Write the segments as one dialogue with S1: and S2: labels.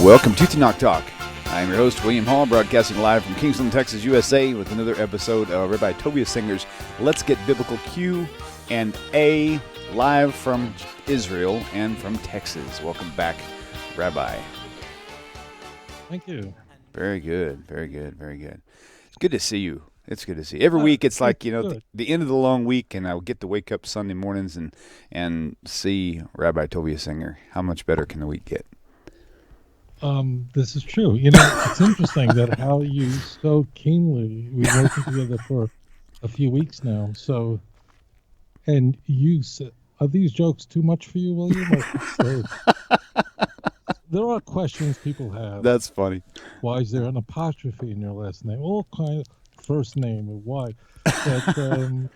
S1: Welcome to Knock Talk. I'm your host, William Hall, broadcasting live from Kingston, Texas, USA, with another episode of Rabbi Tovia Singer's Let's Get Biblical Q&A, live from Israel and from Texas. Welcome back, Rabbi.
S2: Thank you.
S1: Very good, very good, very good. It's good to see you. It's good to see you. Every week, it's like, the end of the long week, and I get to wake up Sunday mornings and see Rabbi Tovia Singer. How much better can the week get?
S2: This is true. It's interesting that how you so keenly, we've been working together for a few weeks now. So, and you said, are these jokes too much for you, William? There are questions people have.
S1: That's funny.
S2: Why is there an apostrophe in your last name? All kind of first name or why. But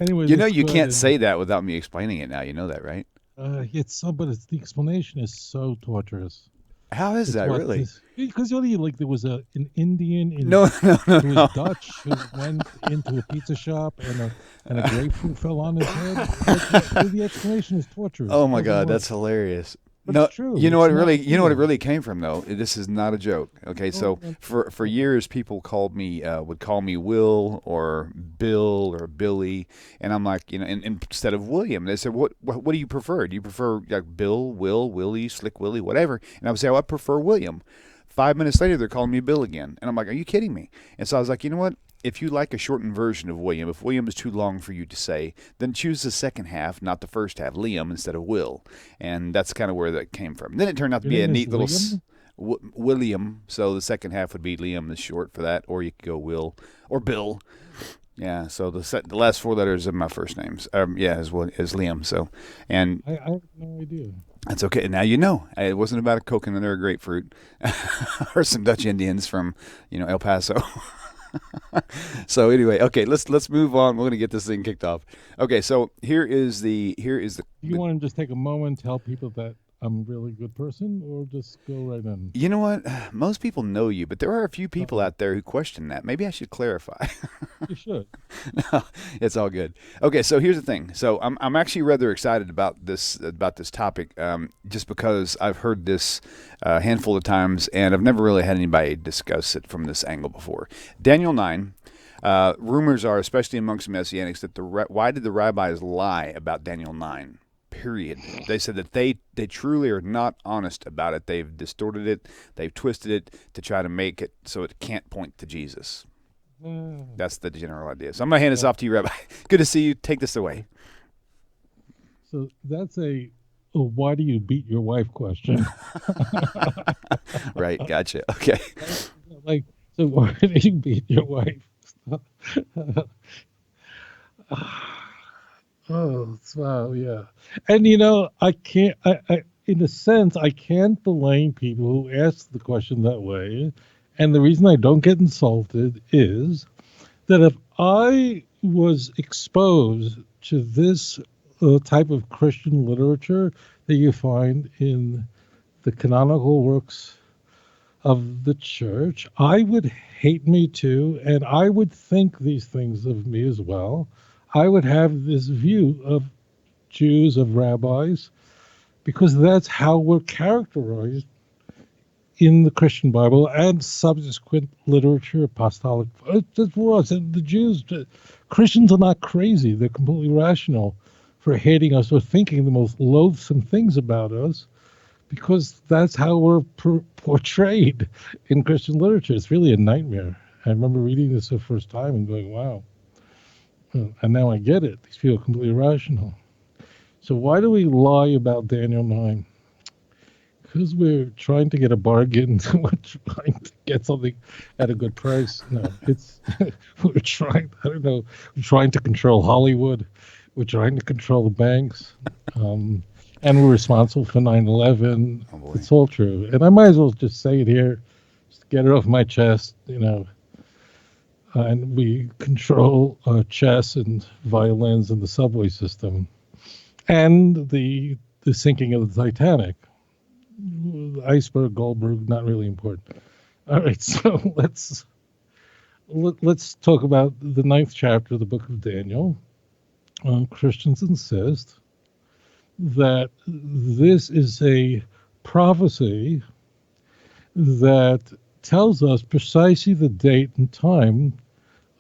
S2: anyway,
S1: you can't say that without me explaining it now. You know that, right?
S2: But the explanation is so torturous.
S1: How is that really?
S2: Because there was an Indian who was Dutch who went into a pizza shop and a grapefruit fell on his head. The explanation is torturous.
S1: Oh my God, that's hilarious.
S2: But
S1: no,
S2: it's true.
S1: You know what it really came from though. This is not a joke. Okay, so for years people would call me Will or Bill or Billy, and I'm like, and instead of William, they said, what do you prefer? Do you prefer like Bill, Will, Willie, Slick Willie, whatever? And I would say, I prefer William. 5 minutes later, they're calling me Bill again, and I'm like, are you kidding me? And so I was like, you know what? If you like a shortened version of William, if William is too long for you to say, then choose the second half, not the first half, Liam instead of Will. And that's kind of where that came from. Then it turned out to be a neat little William. So the second half would be Liam is short for that, or you could go Will or Bill. Yeah, so the last four letters of my first names, is Liam. So, and
S2: I have no idea.
S1: That's okay. Now you know. It wasn't about a coconut or a grapefruit, or some Dutch Indians from El Paso. So anyway, okay, let's move on. We're going to get this thing kicked off. Okay, so here is the.
S2: You want to just take a moment, tell people that I'm a really good person, or just go right in?
S1: You know what? Most people know you, but there are a few people out there who question that. Maybe I should clarify.
S2: You should.
S1: No, it's all good. Okay, so here's the thing. So I'm actually rather excited about this topic, just because I've heard this a handful of times, and I've never really had anybody discuss it from this angle before. Daniel 9. Rumors are, especially amongst Messianics, that why did the rabbis lie about Daniel 9? Period. They said that they truly are not honest about it. They've distorted it. They've twisted it to try to make it so it can't point to Jesus. That's the general idea. So I'm going to hand this off to you, Rabbi. Good to see you. Take this away.
S2: So that's a why do you beat your wife question.
S1: Right. Gotcha. Okay.
S2: So why do you beat your wife? Oh, wow, yeah. And, I can't, in a sense, I can't blame people who ask the question that way. And the reason I don't get insulted is that if I was exposed to this type of Christian literature that you find in the canonical works of the church, I would hate me too, and I would think these things of me as well. I would have this view of Jews, of rabbis, because that's how we're characterized in the Christian Bible and subsequent literature, apostolic. It was. And the Jews, Christians are not crazy. They're completely rational for hating us or thinking the most loathsome things about us, because that's how we're portrayed in Christian literature. It's really a nightmare. I remember reading this the first time and going, wow. And now I get it. These people are completely irrational. So why do we lie about Daniel 9? Because we're trying to get a bargain. We're trying to get something at a good price. No, we're trying to control Hollywood. We're trying to control the banks. And we're responsible for 9/11. Oh, it's all true. And I might as well just say it here, just get it off my chest, and we control chess and violins and the subway system and the sinking of the Titanic. The iceberg, Goldberg, not really important. All right, so let's talk about the 9th chapter of the book of Daniel. Christians insist that this is a prophecy that tells us precisely the date and time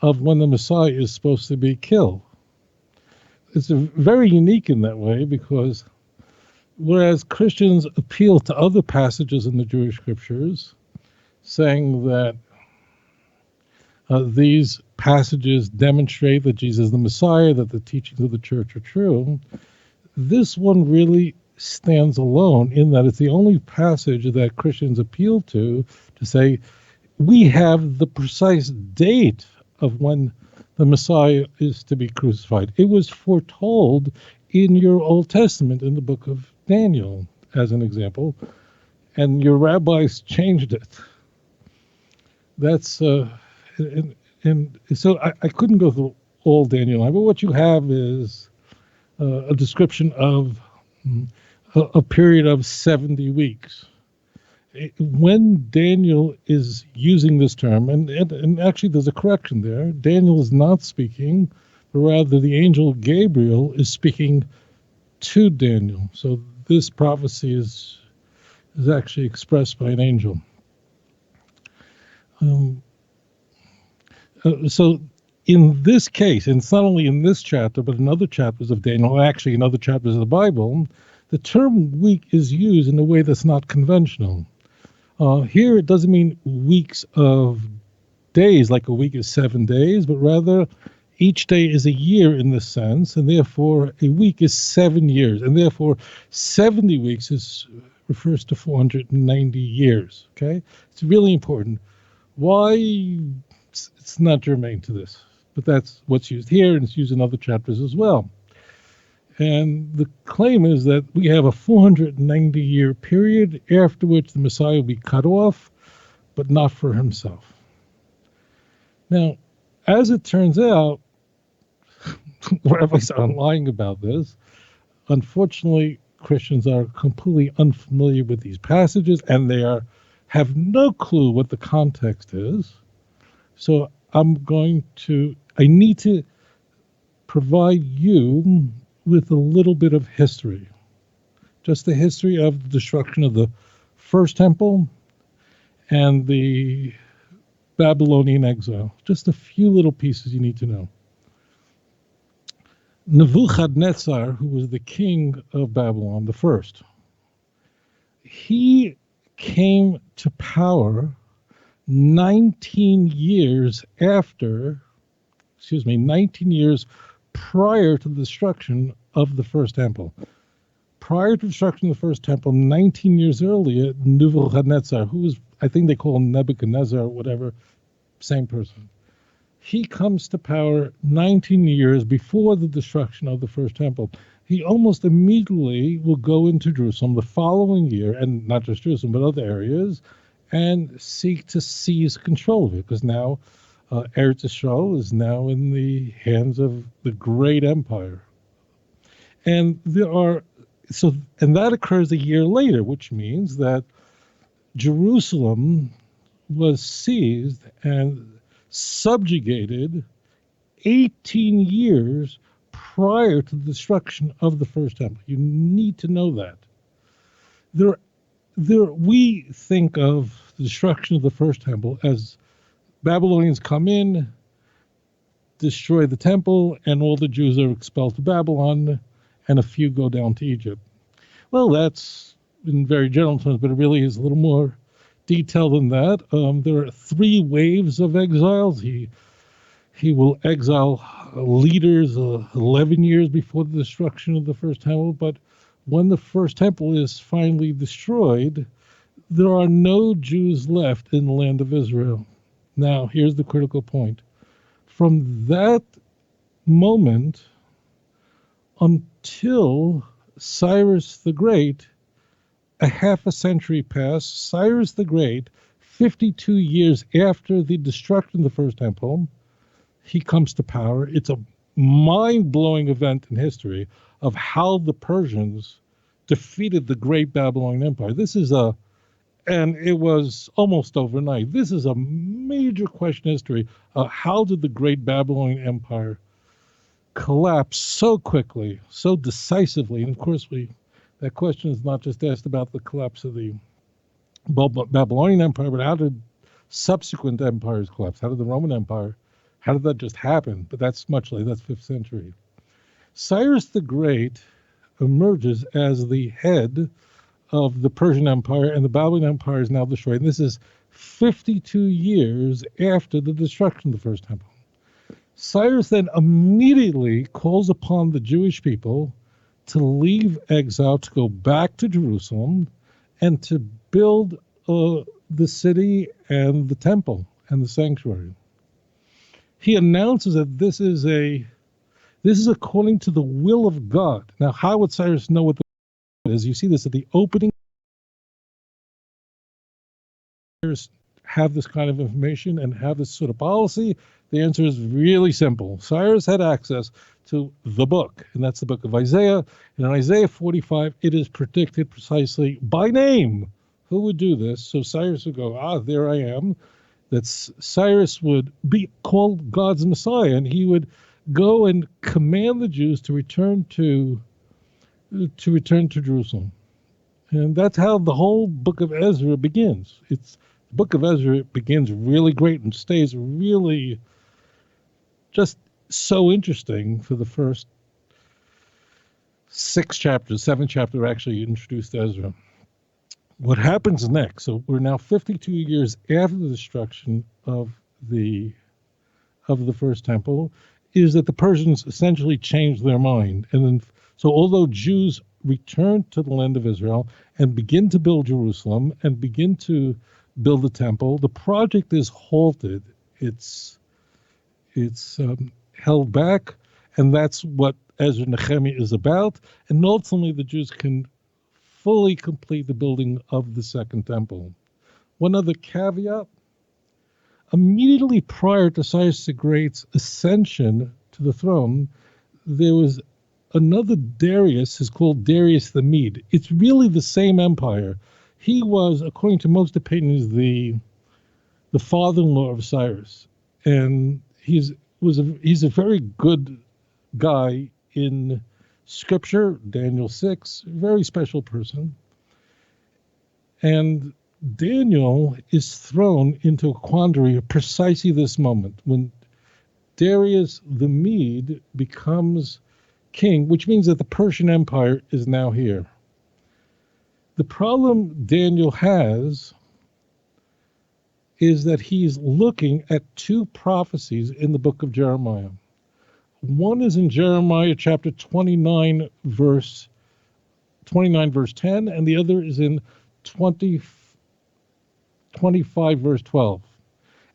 S2: of when the Messiah is supposed to be killed. It's very unique in that way because whereas Christians appeal to other passages in the Jewish scriptures, saying that these passages demonstrate that Jesus is the Messiah, that the teachings of the church are true, this one really stands alone in that it's the only passage that Christians appeal to say, we have the precise date of when the Messiah is to be crucified. It was foretold in your Old Testament, in the book of Daniel, as an example, and your rabbis changed it. That's and so I couldn't go through all Daniel, but what you have is a description of a period of 70 weeks. When Daniel is using this term, and actually there's a correction there, Daniel is not speaking, but rather the angel Gabriel is speaking to Daniel. So this prophecy is actually expressed by an angel. So in this case, and it's not only in this chapter, but in other chapters of Daniel, actually in other chapters of the Bible, the term week is used in a way that's not conventional. Here it doesn't mean weeks of days, like a week is 7 days, but rather each day is a year in this sense, and therefore a week is 7 years, and therefore 70 weeks refers to 490 years, okay? It's really important. Why? It's not germane to this, but that's what's used here, and it's used in other chapters as well. And the claim is that we have a 490-year period after which the Messiah will be cut off, but not for himself. Now, as it turns out, rabbis are lying about this. Unfortunately, Christians are completely unfamiliar with these passages, and they have no clue what the context is. So I need to provide you with a little bit of history. Just the history of the destruction of the first temple and the Babylonian exile. Just a few little pieces you need to know. Nebuchadnezzar, who was the king of Babylon, the first, he came to power 19 years prior to the destruction of the first temple. Prior to the destruction of the first temple, 19 years earlier, Nebuchadnezzar, who was, I think they call him Nebuchadnezzar or whatever, same person. He comes to power 19 years before the destruction of the first temple. He almost immediately will go into Jerusalem the following year, and not just Jerusalem, but other areas, and seek to seize control of it, because now Eretz Yisrael is now in the hands of the great empire. And that occurs a year later, which means that Jerusalem was seized and subjugated 18 years prior to the destruction of the first temple. You need to know that. We think of the destruction of the first temple as Babylonians come in, destroy the temple, and all the Jews are expelled to Babylon, and a few go down to Egypt. Well, that's in very general terms, but it really is a little more detailed than that. There are 3 waves of exiles. He will exile leaders 11 years before the destruction of the first temple, but when the first temple is finally destroyed, there are no Jews left in the land of Israel. Now, here's the critical point. From that moment until Cyrus the Great, a half a century passed. Cyrus the Great, 52 years after the destruction of the first temple, he comes to power. It's a mind-blowing event in history of how the Persians defeated the great Babylonian Empire. And it was almost overnight. This is a major question in history. How did the great Babylonian Empire collapse so quickly, so decisively? And of course, That question is not just asked about the collapse of the Babylonian Empire, but how did subsequent empires collapse? How did the Roman Empire, how did that just happen? But that's much later, that's 5th century. Cyrus the Great emerges as the head of the Persian Empire, and the Babylonian Empire is now destroyed. And this is 52 years after the destruction of the First Temple. Cyrus then immediately calls upon the Jewish people to leave exile, to go back to Jerusalem, and to build the city and the temple and the sanctuary. He announces that this is according to the will of God. Now, how would Cyrus know what the will is? You see this at the opening. Cyrus have this kind of information and have this sort of policy? The answer is really simple. Cyrus had access to the book, and that's the book of Isaiah. And in Isaiah 45, it is predicted precisely by name who would do this. So Cyrus would go, there I am. Cyrus would be called God's Messiah, and he would go and command the Jews to return to Jerusalem. And that's how the whole book of Ezra begins. The book of Ezra begins really great and stays really just so interesting for the first 6 chapters. 7 chapter actually introduced Ezra. What happens next? So we're now 52 years after the destruction of the First Temple, is that the Persians essentially changed their mind. And then, so although Jews return to the land of Israel and begin to build Jerusalem and begin to build the temple, the project is halted. It's held back, and that's what Ezra Nehemiah is about. And ultimately, the Jews can fully complete the building of the Second Temple. One other caveat: immediately prior to Cyrus the Great's ascension to the throne, there was another Darius, who's called Darius the Mede. It's really the same empire. He was, according to most opinions, the father-in-law of Cyrus, and he's a very good guy in Scripture. Daniel 6, very special person, and Daniel is thrown into a quandary at precisely this moment when Darius the Mede becomes king, which means that the Persian Empire is now here. The problem Daniel has is that he's looking at 2 prophecies in the book of Jeremiah. One is in Jeremiah chapter 29, verse 10, and the other is in 25, verse 12.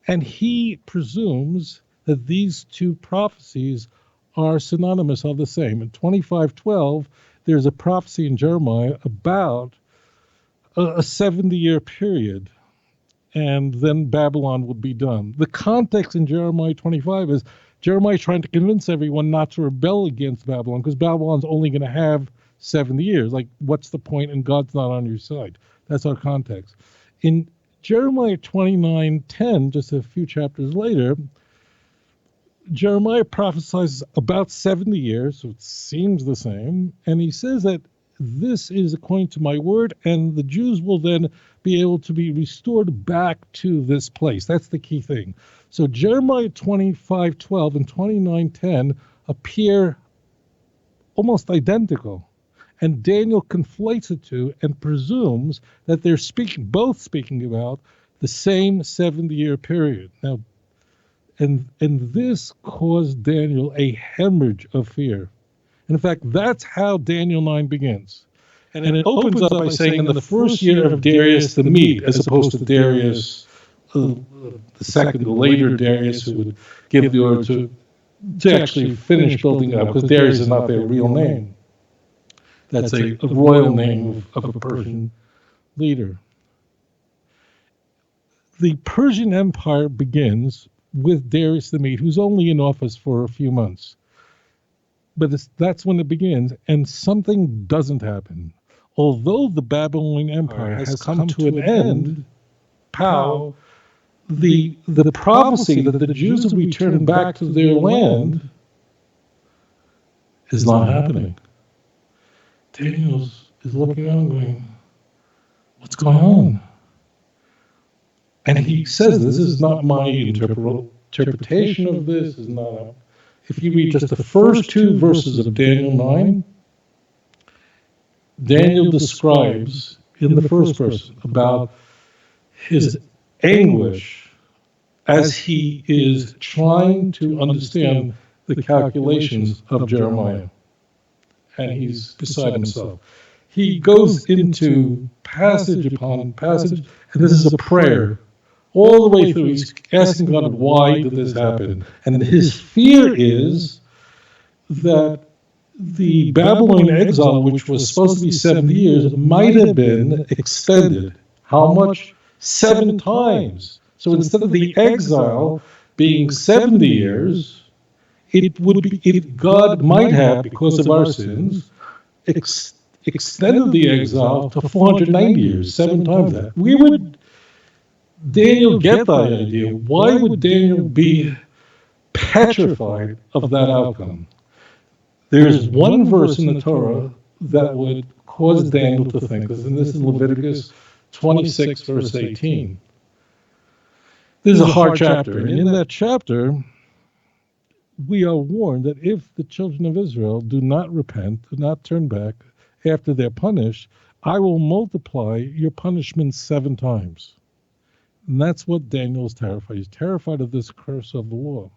S2: And he presumes that these 2 prophecies are synonymous, are the same. In 25:12, there's a prophecy in Jeremiah about a 70-year period, and then Babylon would be done. The context in Jeremiah 25 is Jeremiah trying to convince everyone not to rebel against Babylon, because Babylon's only going to have 70 years. Like, what's the point? And God's not on your side. That's our context. In Jeremiah 29:10, just a few chapters later, Jeremiah prophesies about 70 years, so it seems the same, and he says that this is according to my word, and the Jews will then be able to be restored back to this place. That's the key thing. So Jeremiah 25:12 and 29:10 appear almost identical, and Daniel conflates the 2 and presumes that they're both speaking about the same 70-year period. Now, and this caused Daniel a hemorrhage of fear. And in fact, that's how Daniel 9 begins. And it opens up by saying, in the first year of Darius the Mede, as opposed to Darius, the second, the later Darius, who would give the order to actually finish building it up, because Darius is not their real name. That's a royal name of a Persian leader. The Persian Empire begins with Darius the Mede, who's only in office for a few months. But that's when it begins, and something doesn't happen. Although the Babylonian Empire has come to an end, the prophecy that the Jews will return back to their land is not happening. Daniel is looking around going, what's going on? And he says, this is not my interpretation of this. Is not. If you read just the first two verses of Daniel 9, Daniel describes in the first verse about his anguish as he is trying to understand the calculations of Jeremiah. And he's beside himself. He goes into passage upon passage, and this is a prayer. All the way through, he's asking God, why did this happen? And his fear is that the Babylonian exile, which was supposed to be 70 years, might have been extended. How much? 7 times. So instead of the exile being 70 years, God might have, because of our sins, extended the exile to 490 years, 7 times that. Daniel get that idea? Why would Daniel be petrified of that outcome? There's one verse in the Torah that would cause Daniel to think this, and this is Leviticus 26, verse 18. This is a hard chapter, and in that chapter, we are warned that if the children of Israel do not repent, do not turn back after they're punished, I will multiply your punishment 7 times. And that's what Daniel is terrified. He's terrified of this curse of the law.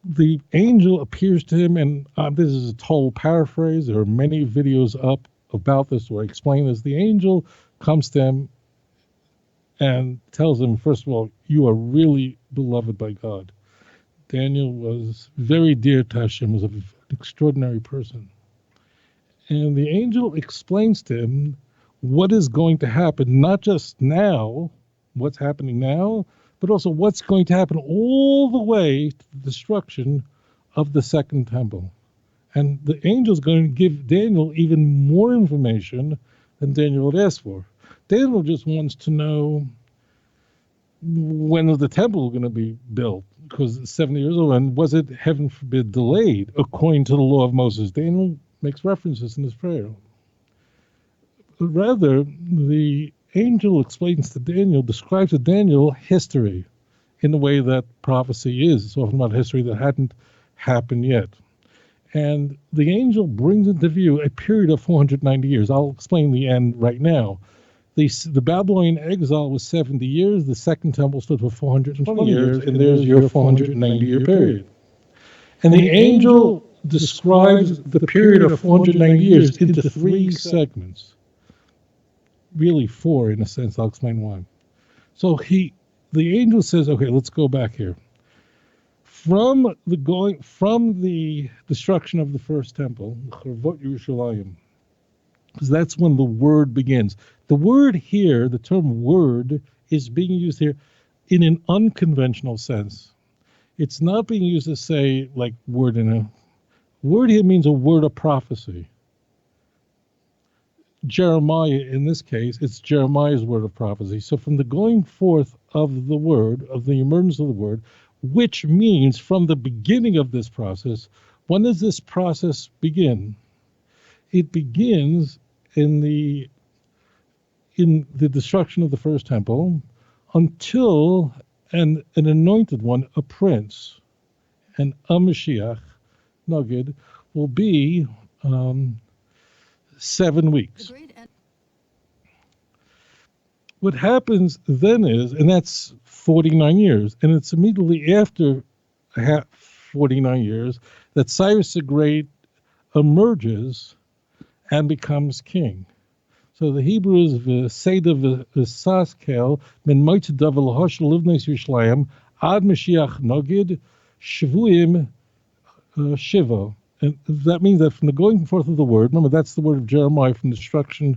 S2: The angel appears to him, and this is a total paraphrase. There are many videos up about this where I explain this. The angel comes to him and tells him, first of all, you are really beloved by God. Daniel was very dear to Hashem, was an extraordinary person. And the angel explains to him what is going to happen, not just now, what's happening now, but also what's going to happen all the way to the destruction of the second temple. And the angel is going to give Daniel even more information than Daniel had asked for. Daniel just wants to know when is the temple going to be built, because it's 70 years old, and was it, heaven forbid, delayed according to the law of Moses? Daniel makes references in his prayer. Rather, the angel explains to Daniel, describes to Daniel history in the way that prophecy is. It's often about history that hadn't happened yet. And the angel brings into view a period of 490 years. I'll explain the end right now. The Babylonian exile was 70 years. The second temple stood for 420 years, and there's your 490-year period. And the angel describes the period of 490 years into 3 segments. Really 4 in a sense. I'll explain why. So the angel says, okay, let's go back here. From the destruction of the first temple, Yerushalayim, because that's when the word begins. The word here, the term word, is being used here in an unconventional sense. It's not being used to say like word here means a word of prophecy. Jeremiah, in this case, it's Jeremiah's word of prophecy. So from the going forth of the word, of the emergence of the word, which means from the beginning of this process, when does this process begin? It begins in the destruction of the first temple until an anointed one, a prince, and a Mashiach, Nagid, will be 7 weeks. What happens then is, and that's 49 years, and it's immediately after 49 years that Cyrus the Great emerges and becomes king. So the Hebrew is V'seda V'saskel min moitadav l'hosh livnes Yerushalayim ad Mashiach Nagid Shavuim Shiva. And that means that from the going forth of the word, remember that's the word of Jeremiah, from the destruction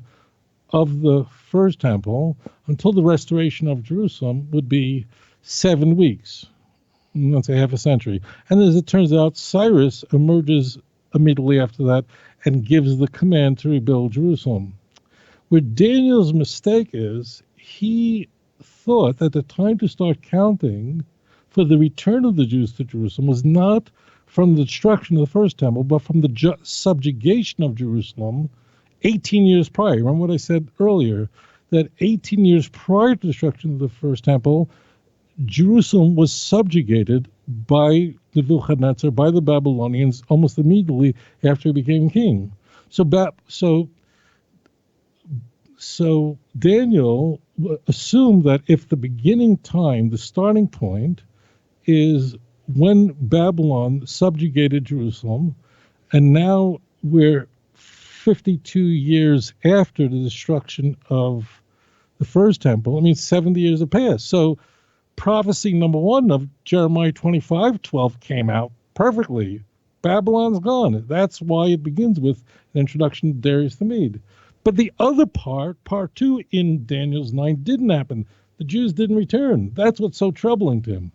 S2: of the first temple until the restoration of Jerusalem would be 7 weeks, let's say half a century. And as it turns out, Cyrus emerges immediately after that and gives the command to rebuild Jerusalem. Where Daniel's mistake is, he thought that the time to start counting for the return of the Jews to Jerusalem was not from the destruction of the first temple, but from the subjugation of Jerusalem 18 years prior. Remember what I said earlier, that 18 years prior to the destruction of the first temple, Jerusalem was subjugated by Nebuchadnezzar, by the Babylonians, almost immediately after he became king. So Daniel assumed that if the beginning time, the starting point, is when Babylon subjugated Jerusalem, and now we're 52 years after the destruction of the first temple, I mean, 70 years have passed. So prophecy number 1 of Jeremiah 25:12 came out perfectly. Babylon's gone. That's why it begins with an introduction to Darius the Mede. But the other part 2 in Daniel's 9 didn't happen. The Jews didn't return. That's what's so troubling to him.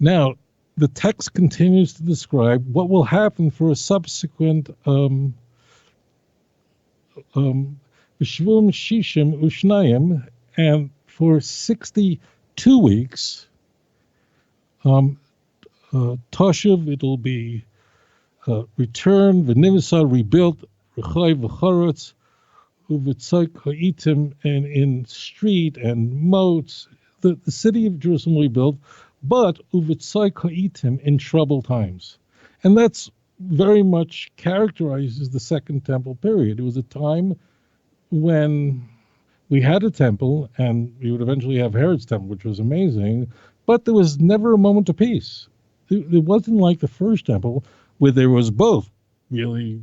S2: Now, the text continues to describe what will happen for a subsequent V'shvum Shishim Ushnayim, and for 62 weeks, Toshuv, it'll be returned, V'nivasa, rebuilt, Rechai V'chorotz, Uvitzok Ha'itim, and in street and moats, the city of Jerusalem will be built, but Uvitzok Ha'itim, in troubled times. And that's very much characterizes the Second Temple period. It was a time when we had a temple, and we would eventually have Herod's temple, which was amazing, but there was never a moment of peace. It wasn't like the first temple, where there was both really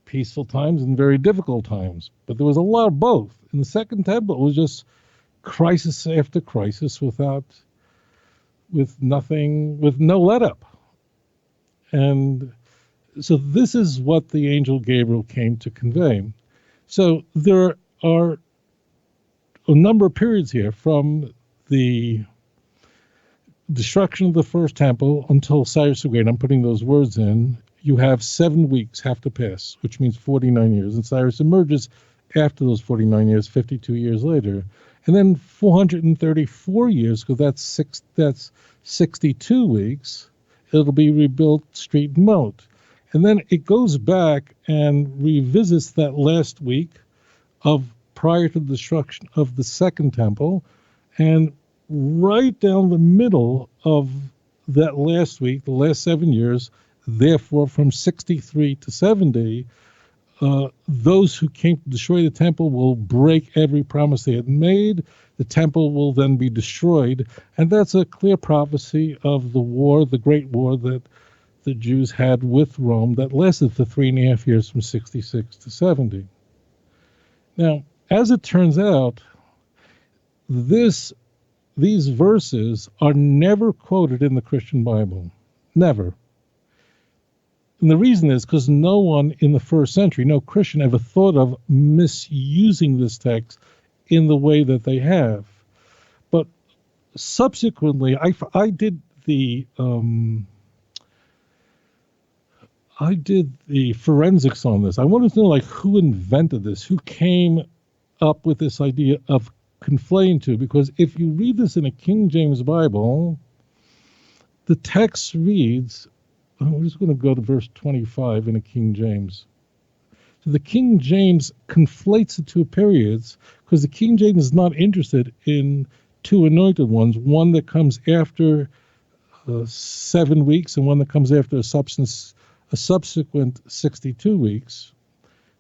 S2: peaceful times and very difficult times. But there was a lot of both. In the Second Temple, it was just crisis after crisis with no let up. And so this is what the angel Gabriel came to convey. So there are a number of periods here from the destruction of the first temple until Cyrus the Great. I'm putting those words in. You have 7 weeks have to pass, which means 49 years. And Cyrus emerges after those 49 years, 52 years later. And then 434 years, because that's 62 weeks, it'll be rebuilt street and moat. And then it goes back and revisits that last week of prior to the destruction of the second temple. And right down the middle of that last week, the last 7 years, therefore from 63 to 70, those who came to destroy the temple will break every promise they had made. The temple will then be destroyed. And that's a clear prophecy of the war, the great war that the Jews had with Rome that lasted for 3.5 years from 66 to 70. Now, as it turns out, these verses are never quoted in the Christian Bible. Never. And the reason is because no one in the first century, no Christian, ever thought of misusing this text in the way that they have. But subsequently, I did the forensics on this. I wanted to know, like, who invented this, who came up with this idea of conflating two, because if you read this in a King James Bible, the text reads, we're just going to go to verse 25 in a King James. So the King James conflates the two periods because the King James is not interested in two anointed ones, one that comes after 7 weeks and one that comes after a subsequent 62 weeks.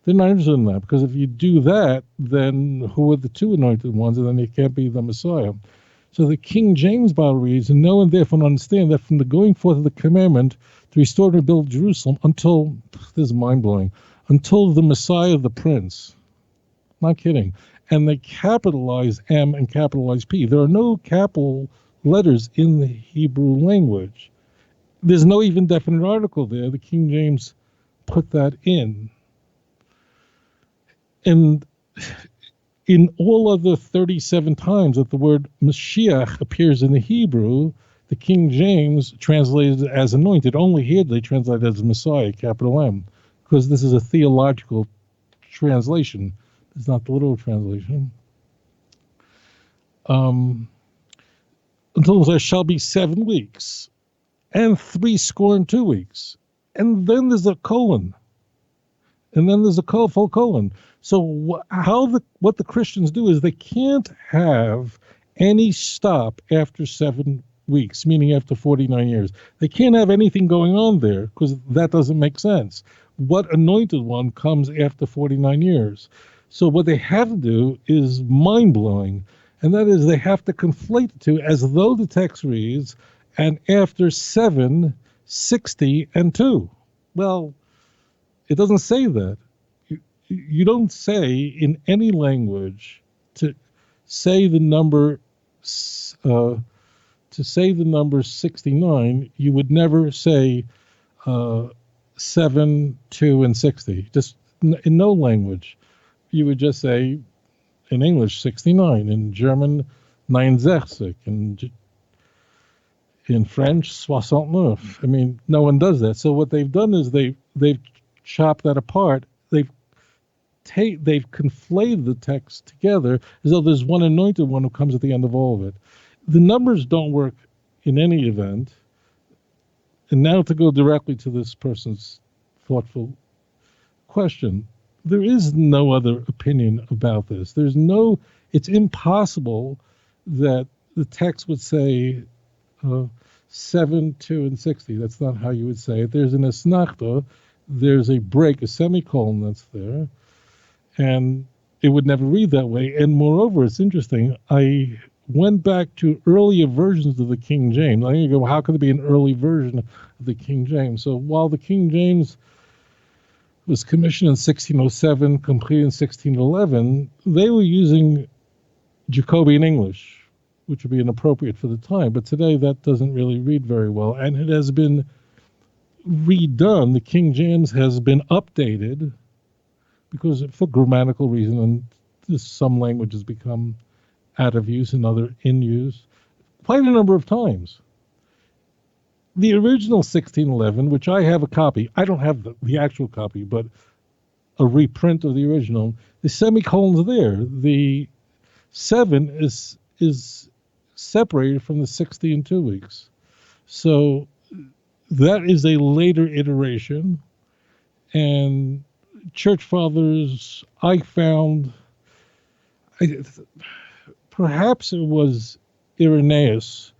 S2: They're not interested in that, because if you do that, then who are the two anointed ones, and then it can't be the Messiah. So the King James Bible reads, and no one therefore understand that from the going forth of the commandment to restore and rebuild Jerusalem until, this is mind-blowing, until the Messiah, the Prince. Not kidding. And they capitalize M and capitalize P. There are no capital letters in the Hebrew language. There's no even definite article there. The King James put that in. And in all other 37 times that the word Mashiach appears in the Hebrew, the King James translated it as anointed. Only here they translate it as Messiah, capital M, because this is a theological translation. It's not the literal translation. Until there shall be 7 weeks. and 62 weeks. And then there's a colon. And then there's a full colon. So what the Christians do is they can't have any stop after 7 weeks, meaning after 49 years. They can't have anything going on there because that doesn't make sense. What anointed one comes after 49 years? So what they have to do is mind-blowing, and that is they have to conflate the two as though the text reads, and after 7, 60, and 2. Well, it doesn't say that. You don't say in any language to say the number 69. You would never say 7, 2, and 60. Just in no language, you would just say in English 69, in German 69, in French 69. I mean, no one does that. So what they've done is they've chopped that apart. They've conflated the text together as though there's one anointed one who comes at the end of all of it. The numbers don't work in any event. And now to go directly to this person's thoughtful question, there is no other opinion about this. It's impossible that the text would say 7, 2, and 60. That's not how you would say it. There's an asnachta, there's a break, a semicolon that's there, and it would never read that way. And moreover, it's interesting, I went back to earlier versions of the King James. I'm going to go, how could there be an early version of the King James? So while the King James was commissioned in 1607, completed in 1611, they were using Jacobean English, which would be inappropriate for the time. But today that doesn't really read very well. And it has been redone. The King James has been updated because for grammatical reasons, and some languages become out of use and other in use quite a number of times. The original 1611, which I have a copy, I don't have the actual copy, but a reprint of the original, the semicolon's there. The 7 is separated from the 60 and 2 weeks. So that is a later iteration. And church fathers, I found, perhaps it was Irenaeus,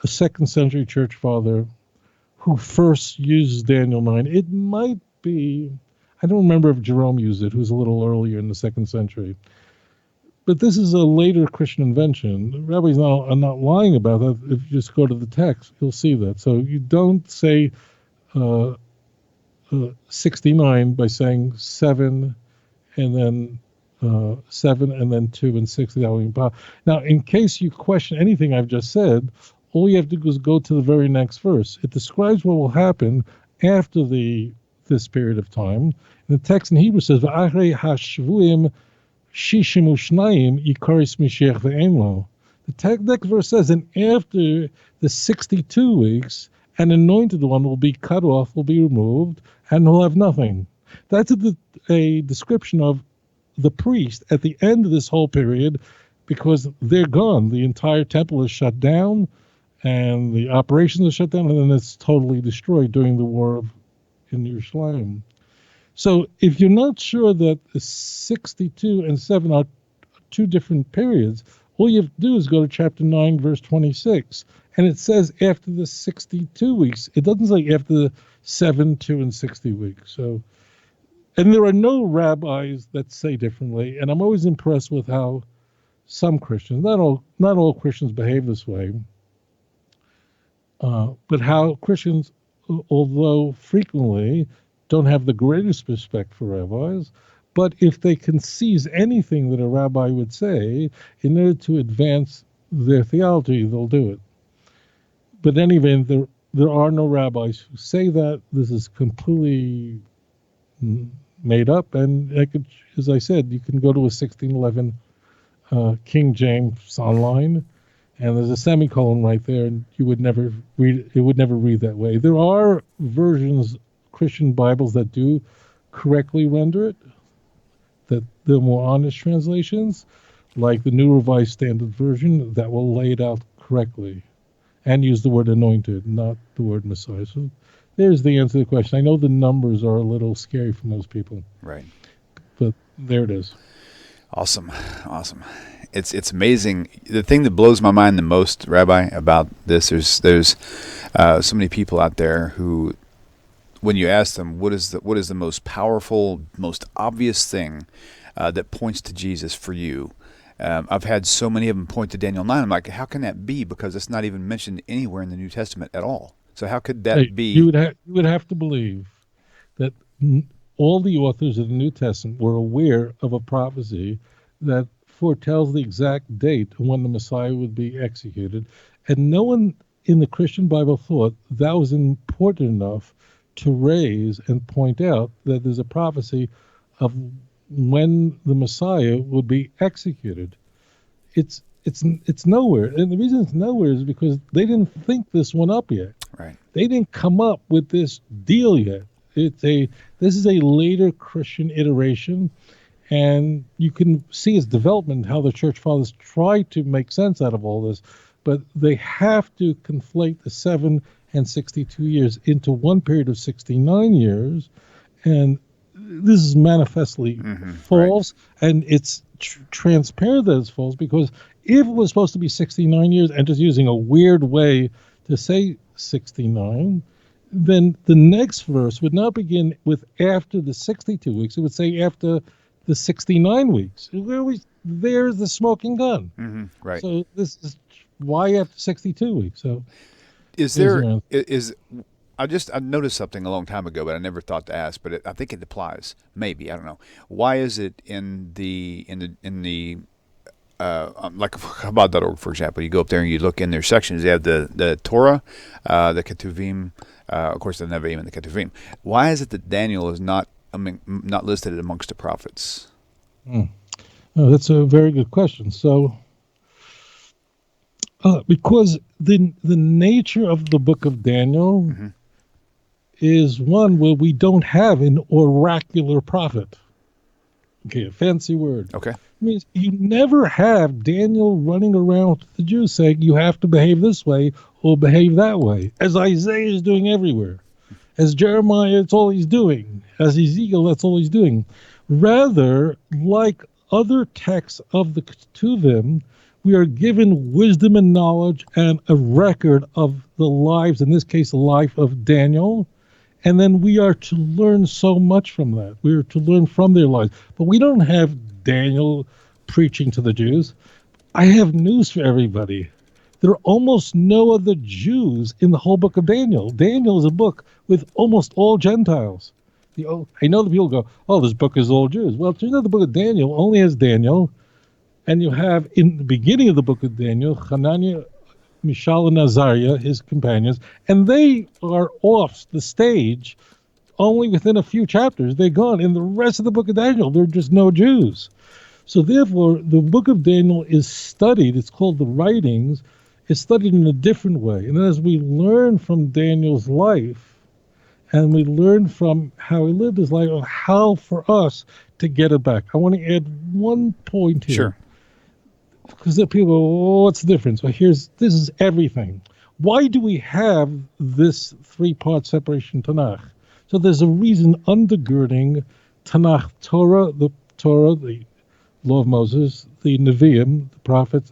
S2: a 2nd century church father, who first used Daniel 9. It might be, I don't remember if Jerome used it, who's a little earlier in the 2nd century. But this is a later Christian invention. The rabbis are not lying about that. If you just go to the text, you'll see that. So you don't say 69 by saying 7 and then 7 and then 2 and 60. That would be possible. Now, in case you question anything I've just said, all you have to do is go to the very next verse. It describes what will happen after this period of time. And the text in Hebrew says, "V'achrei hashvuim shishim u'shnayim yikaris mishiach ve'en lo." The next verse says, and after the 62 weeks, an anointed one will be cut off, will be removed, and will have nothing. That's a description of the priest at the end of this whole period, because they're gone. The entire temple is shut down, and the operations are shut down, and then it's totally destroyed during the war in Yerushalayim. So if you're not sure that the 62 and 7 are two different periods, all you have to do is go to chapter 9, verse 26, and it says after the 62 weeks. It doesn't say after the 7, 2, and 60 weeks. So, and there are no rabbis that say differently, and I'm always impressed with how some Christians, not all Christians behave this way, but how Christians, although frequently don't have the greatest respect for rabbis, but if they can seize anything that a rabbi would say in order to advance their theology, they'll do it. But in any event, there are no rabbis who say that. This is completely made up, and as I said, you can go to a 1611 King James online, and there's a semicolon right there, and you would never read it. Would never read that way. There are versions, Christian Bibles, that do correctly render it, that they're more honest translations, like the New Revised Standard Version, that will lay it out correctly. and use the word anointed, not the word Messiah. So there's the answer to the question. I know the numbers are a little scary for most people.
S1: Right.
S2: But there it is.
S1: Awesome. It's amazing. The thing that blows my mind the most, Rabbi, about this, there's so many people out there who, when you ask them what is the most powerful, most obvious thing that points to Jesus for you, I've had so many of them point to Daniel 9. I'm like, how can that be? Because it's not even mentioned anywhere in the New Testament at all. So how could that be?
S2: You would have to believe that all the authors of the New Testament were aware of a prophecy that foretells the exact date when the Messiah would be executed, and no one in the Christian Bible thought that was important enough to raise and point out that there's a prophecy of when the Messiah would be executed. It's nowhere, and the reason it's nowhere is because they didn't think this one up yet.
S1: Right.
S2: They didn't come up with this deal yet. This is a later Christian iteration, and you can see its development, how the church fathers try to make sense out of all this, but they have to conflate the 7 and 62 years into one period of 69 years, and this is manifestly false, right. And it's transparent that it's false, because if it was supposed to be 69 years and just using a weird way to say 69, then the next verse would not begin with after the 62 weeks. It would say after the 69 weeks. There's the smoking gun.
S1: Right.
S2: So this is why after 62 weeks. So
S1: I noticed something a long time ago, but I never thought to ask. But I think it applies. Maybe, I don't know. Why is it in the like Chabad.org, for example, you go up there and you look in their sections. They have the Torah, the Ketuvim, of course the Nevi'im and the Ketuvim. Why is it that Daniel is not listed amongst the prophets?
S2: Oh, that's a very good question. So, because the nature of the book of Daniel is one where we don't have an oracular prophet. Okay, a fancy word.
S1: Okay.
S2: It means you never have Daniel running around with the Jews saying you have to behave this way or behave that way, as Isaiah is doing everywhere. As Jeremiah, it's all he's doing. As Ezekiel, that's all he's doing. Rather, like other texts of the Ketuvim, we are given wisdom and knowledge and a record of the lives, in this case, the life of Daniel. And then we are to learn so much from that. We are to learn from their lives. But we don't have Daniel preaching to the Jews. I have news for everybody. There are almost no other Jews in the whole book of Daniel. Daniel is a book with almost all Gentiles. I know the people go, oh, this book is all Jews. Well, it turns out the book of Daniel only has Daniel. And you have, in the beginning of the book of Daniel, Hananiah, Mishael, and Azariah, his companions, and they are off the stage only within a few chapters. They're gone. In the rest of the book of Daniel, they're just no Jews. So therefore, the book of Daniel is studied. It's called the writings. It's studied in a different way. And as we learn from Daniel's life, and we learn from how he lived his life, how for us to get it back. I want to add one point here.
S1: Sure.
S2: Because the people go, oh, what's the difference? Well, this is everything. Why do we have this three-part separation Tanakh? So there's a reason undergirding Tanakh, the law of Moses, the Nevi'im, the prophets,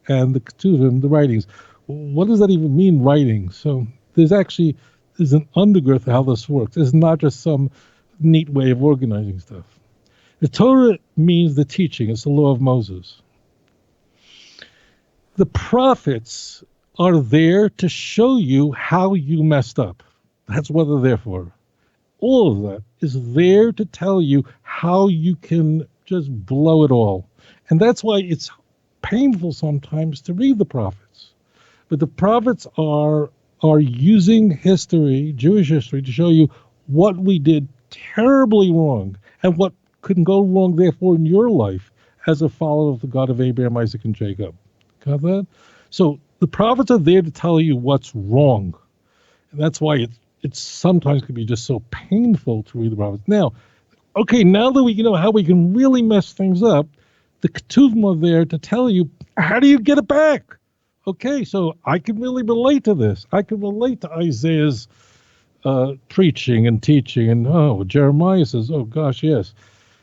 S2: and the Ketuvim, the writings. What does that even mean, writing? So there's an undergirth of how this works. It's not just some neat way of organizing stuff. The Torah means the teaching. It's the law of Moses. The prophets are there to show you how you messed up. That's what they're there for. All of that is there to tell you how you can just blow it all. And that's why it's painful sometimes to read the prophets. But the prophets are using history, Jewish history, to show you what we did terribly wrong and what couldn't go wrong, therefore, in your life as a follower of the God of Abraham, Isaac, and Jacob. Got that? So the prophets are there to tell you what's wrong. And that's why it sometimes can be just so painful to read the prophets. Now that we know how we can really mess things up, the Ketuvim are there to tell you, how do you get it back? okay, so I can really relate to this. I can relate to Isaiah's preaching and teaching, and Jeremiah says, oh gosh, yes.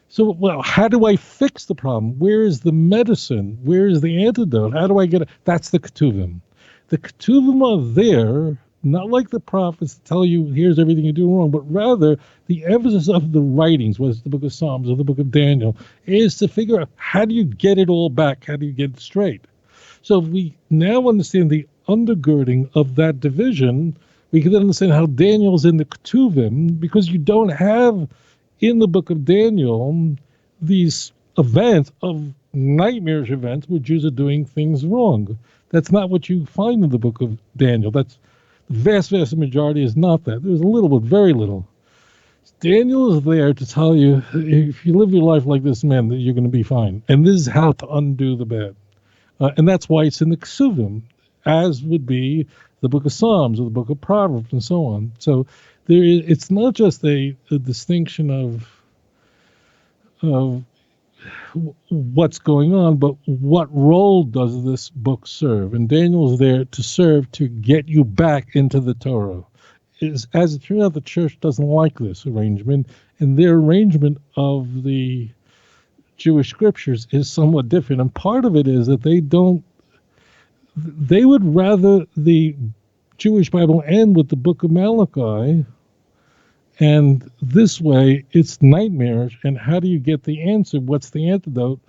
S2: So, well, how do I fix the problem? Where is the medicine? Where is the antidote? How do I get it? That's the Ketuvim. The Ketuvim are there, not like the prophets to tell you, here's everything you're doing wrong, but rather the emphasis of the writings, whether it's the book of Psalms or the book of Daniel, is to figure out how do you get it all back? How do you get it straight? So if we now understand the undergirding of that division, we can then understand how Daniel's in the Ketuvim, because you don't have in the book of Daniel these events of nightmarish events where Jews are doing things wrong. That's not what you find in the book of Daniel. That's the vast majority is not that. There's a little, but very little. Daniel is there to tell you, if you live your life like this, man, that you're going to be fine. And this is how to undo the bad. And that's why it's in the Kesuvim, as would be the book of Psalms or the book of Proverbs and so on. So it's not just a distinction of what's going on, but what role does this book serve? And Daniel's there to serve to get you back into the Torah. As it turns out, the church doesn't like this arrangement, and their arrangement of the Jewish scriptures is somewhat different. And part of it is that they would rather the Jewish Bible end with the book of Malachi, and this way it's nightmarish. And how do you get the answer? What's the antidote?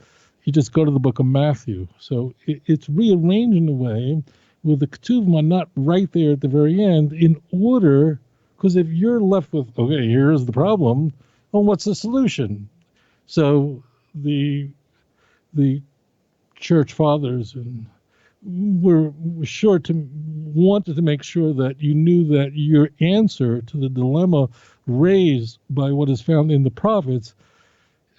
S2: You just go to the book of Matthew. So it's rearranged in a way where the Ketuvim are not right there at the very end in order, because if you're left with, okay, here's the problem, well, what's the solution? So the church fathers were wanted to make sure that you knew that your answer to the dilemma raised by what is found in the prophets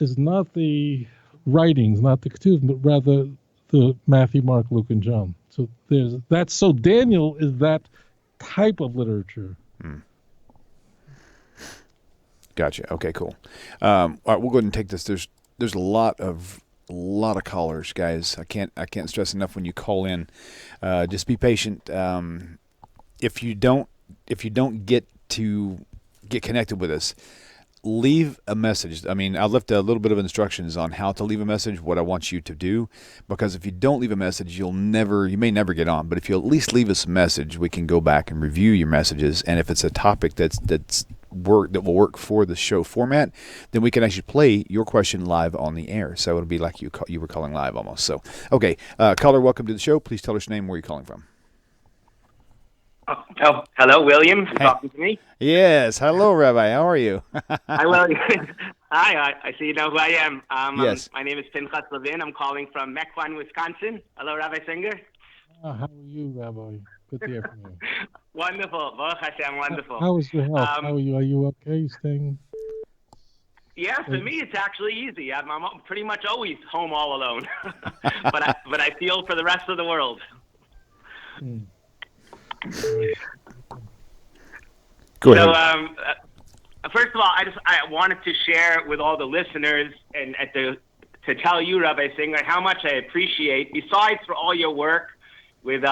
S2: is not the writings, not the Ketuvim, but rather the Matthew, Mark, Luke, and John. So so Daniel is that type of literature.
S1: Gotcha. Okay, cool. All right, we'll go ahead and take this. There's a lot of callers, guys. I can't stress enough when you call in. Just be patient. If you don't get connected with us, leave a message. I mean, I left a little bit of instructions on how to leave a message, what I want you to do, because if you don't leave a message, you may never get on. But if you at least leave us a message, we can go back and review your messages. And if it's a topic that will work for the show format, then we can actually play your question live on the air. So it'll be like you were calling live almost. So, okay, caller, welcome to the show. Please tell us your name, where you're calling from.
S3: Oh, hello, William. You're talking to me?
S1: Yes. Hello, Rabbi. How are you?
S3: Hi, William. Hi, I see you know who I am.
S1: Yes.
S3: My name is Pinchas Levin. I'm calling from Mequon, Wisconsin. Hello, Rabbi Singer.
S2: How are you, Rabbi? Good to hear from you.
S3: Wonderful. Baruch Hashem, wonderful.
S2: How is your health? How are you? Are you okay? Staying?
S3: Yeah, for me, it's actually easy. I'm pretty much always home all alone. but I feel for the rest of the world.
S1: Go ahead.
S3: So, first of all, I wanted to share with all the listeners and to tell you, Rabbi Singer, how much I appreciate, besides for all your work with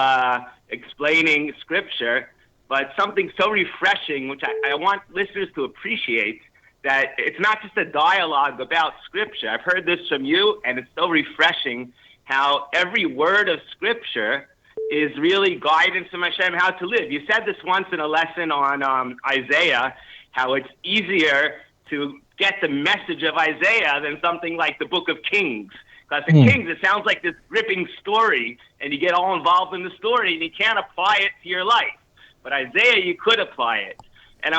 S3: explaining Scripture, but something so refreshing, which I want listeners to appreciate, that it's not just a dialogue about Scripture. I've heard this from you, and it's so refreshing how every word of Scripture is really guidance from Hashem how to live. You said this once in a lesson on Isaiah, how it's easier to get the message of Isaiah than something like the book of Kings. Because in Kings, it sounds like this gripping story, and you get all involved in the story, and you can't apply it to your life. But Isaiah, you could apply it. And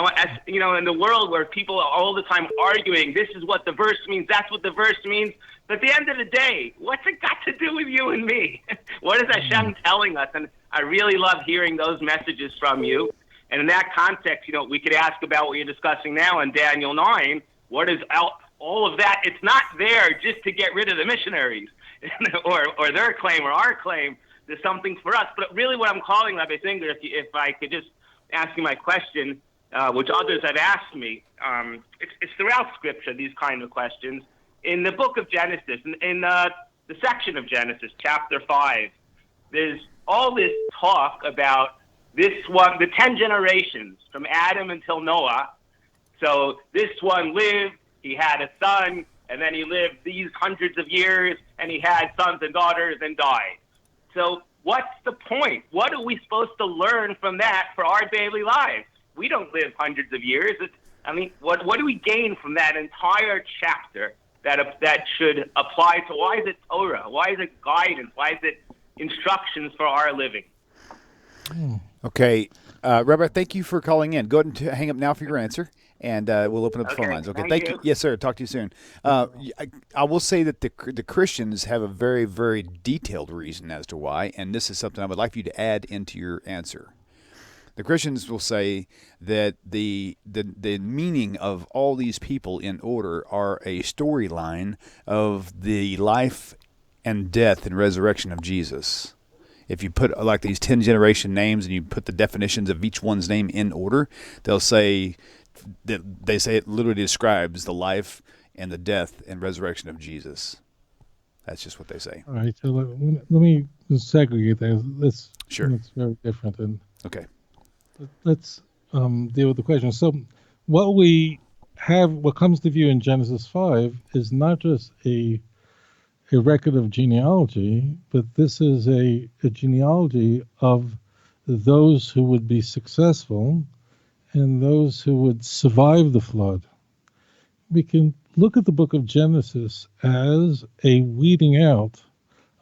S3: in the world where people are all the time arguing, this is what the verse means, that's what the verse means. But at the end of the day, what's it got to do with you and me? What is Hashem telling us? And I really love hearing those messages from you. And in that context, we could ask about what you're discussing now in Daniel 9. What is all of that? It's not there just to get rid of the missionaries or their claim or our claim. There's something for us. But really what I'm calling, Rabbi Singer, if I could just ask you my question, which others have asked me, it's throughout Scripture, these kind of questions. In the book of Genesis, in the section of Genesis, chapter 5, there's all this talk about this one, the 10 generations from Adam until Noah. So this one lived, he had a son, and then he lived these hundreds of years, and he had sons and daughters and died. So what's the point? What are we supposed to learn from that for our daily lives? We don't live hundreds of years. What do we gain from that entire chapter that should apply to, why is it Torah? Why is it guidance? Why is it instructions for our living?
S1: Okay. Rabbi, thank you for calling in. Go ahead and hang up now for your answer, and we'll open up the phone lines. Okay, thank you. Yes, sir. Talk to you soon. I will say that the Christians have a very, very detailed reason as to why, and this is something I would like for you to add into your answer. The Christians will say that the meaning of all these people in order are a storyline of the life and death and resurrection of Jesus. If you put like these 10 generation names and you put the definitions of each one's name in order, they'll say that it literally describes the life and the death and resurrection of Jesus. That's just what they say.
S2: All right, so let me segregate that.
S1: Sure.
S2: That's very different. And
S1: okay.
S2: Let's deal with the question. So what we have, what comes to view in Genesis 5 is not just a record of genealogy, but this is a genealogy of those who would be successful and those who would survive the flood. We can look at the book of Genesis as a weeding out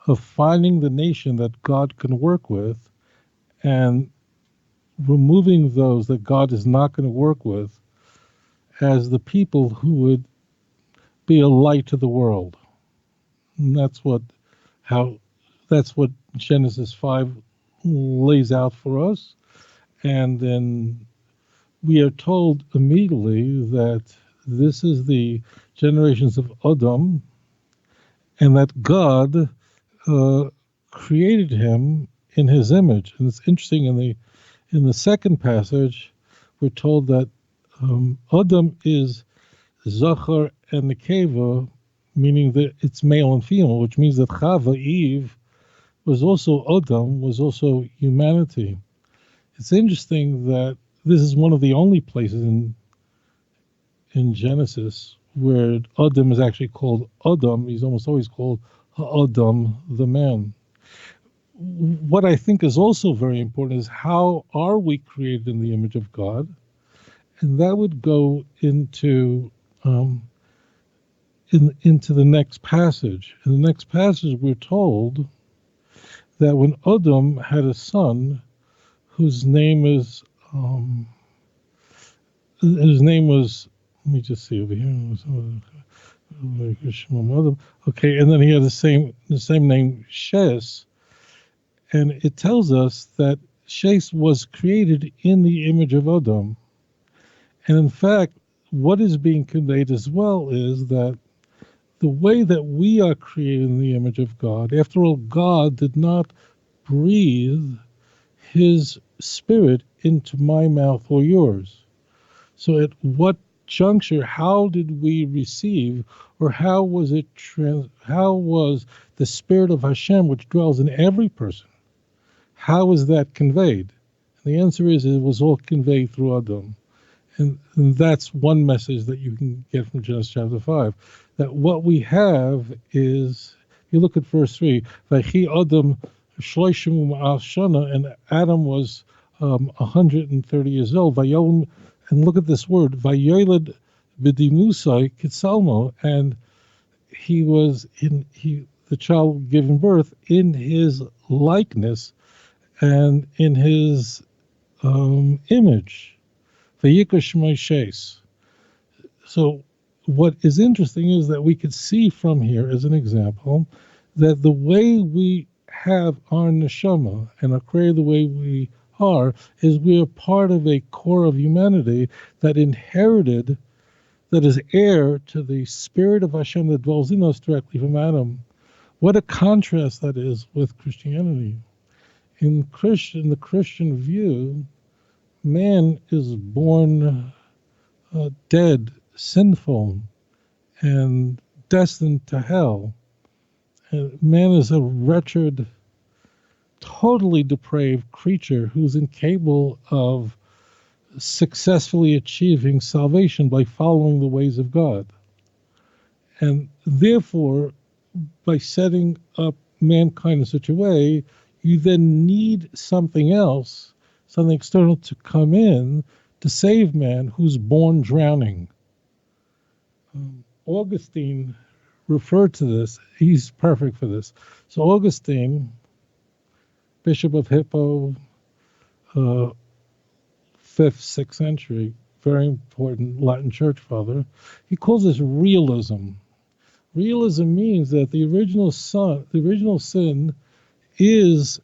S2: of finding the nation that God can work with and removing those that God is not going to work with as the people who would be a light to the world. And that's what Genesis 5 lays out for us. And then we are told immediately that this is the generations of Adam, and that God created him in his image. And it's interesting, in the second passage, we're told that Adam is Zachar and Nekeva, meaning that it's male and female, which means that Chava, Eve, was also Adam, was also humanity. It's interesting that this is one of the only places in Genesis where Adam is actually called Adam. He's almost always called Adam, the man. What I think is also very important is how are we created in the image of God? And that would go into the next passage. In the next passage, we're told that when Adam had a son whose name was, let me just see over here. Okay, and then he had the same name, Shes. And it tells us that Shes was created in the image of Adam. And in fact, what is being conveyed as well is that the way that we are created in the image of God, after all, God did not breathe his spirit into my mouth or yours. So at what juncture, how did we receive, or how was the spirit of Hashem, which dwells in every person, how was that conveyed? And the answer is it was all conveyed through Adam. And that's one message that you can get from Genesis chapter 5. That what we have is, you look at verse 3, Vaychi Adam shloishim shana, and Adam was 130 years old. Vayom, and look at this word, Vayoyled b'dimusai kitsalmo, and the child given birth in his likeness and in his image. So what is interesting is that we could see from here, as an example, that the way we have our neshama and are created the way we are is we are part of a core of humanity that inherited, that is heir to the spirit of Hashem that dwells in us directly from Adam. What a contrast that is with Christianity. In the Christian view, man is born dead, sinful, and destined to hell. And man is a wretched totally depraved creature who's incapable of successfully achieving salvation by following the ways of God. And therefore, by setting up mankind in such a way, you then need something else, something external to come in to save man who's born drowning. Augustine referred to this. He's perfect for this. So Augustine, Bishop of Hippo, 5th, 6th century, very important Latin church father, he calls this realism. Realism means that the original sin is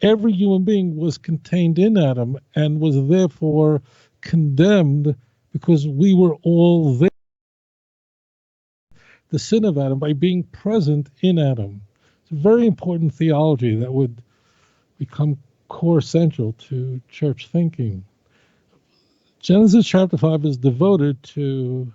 S2: every human being was contained in Adam and was therefore condemned because we were all there. The sin of Adam by being present in Adam. It's a very important theology that would become core central to church thinking. Genesis chapter 5 is devoted to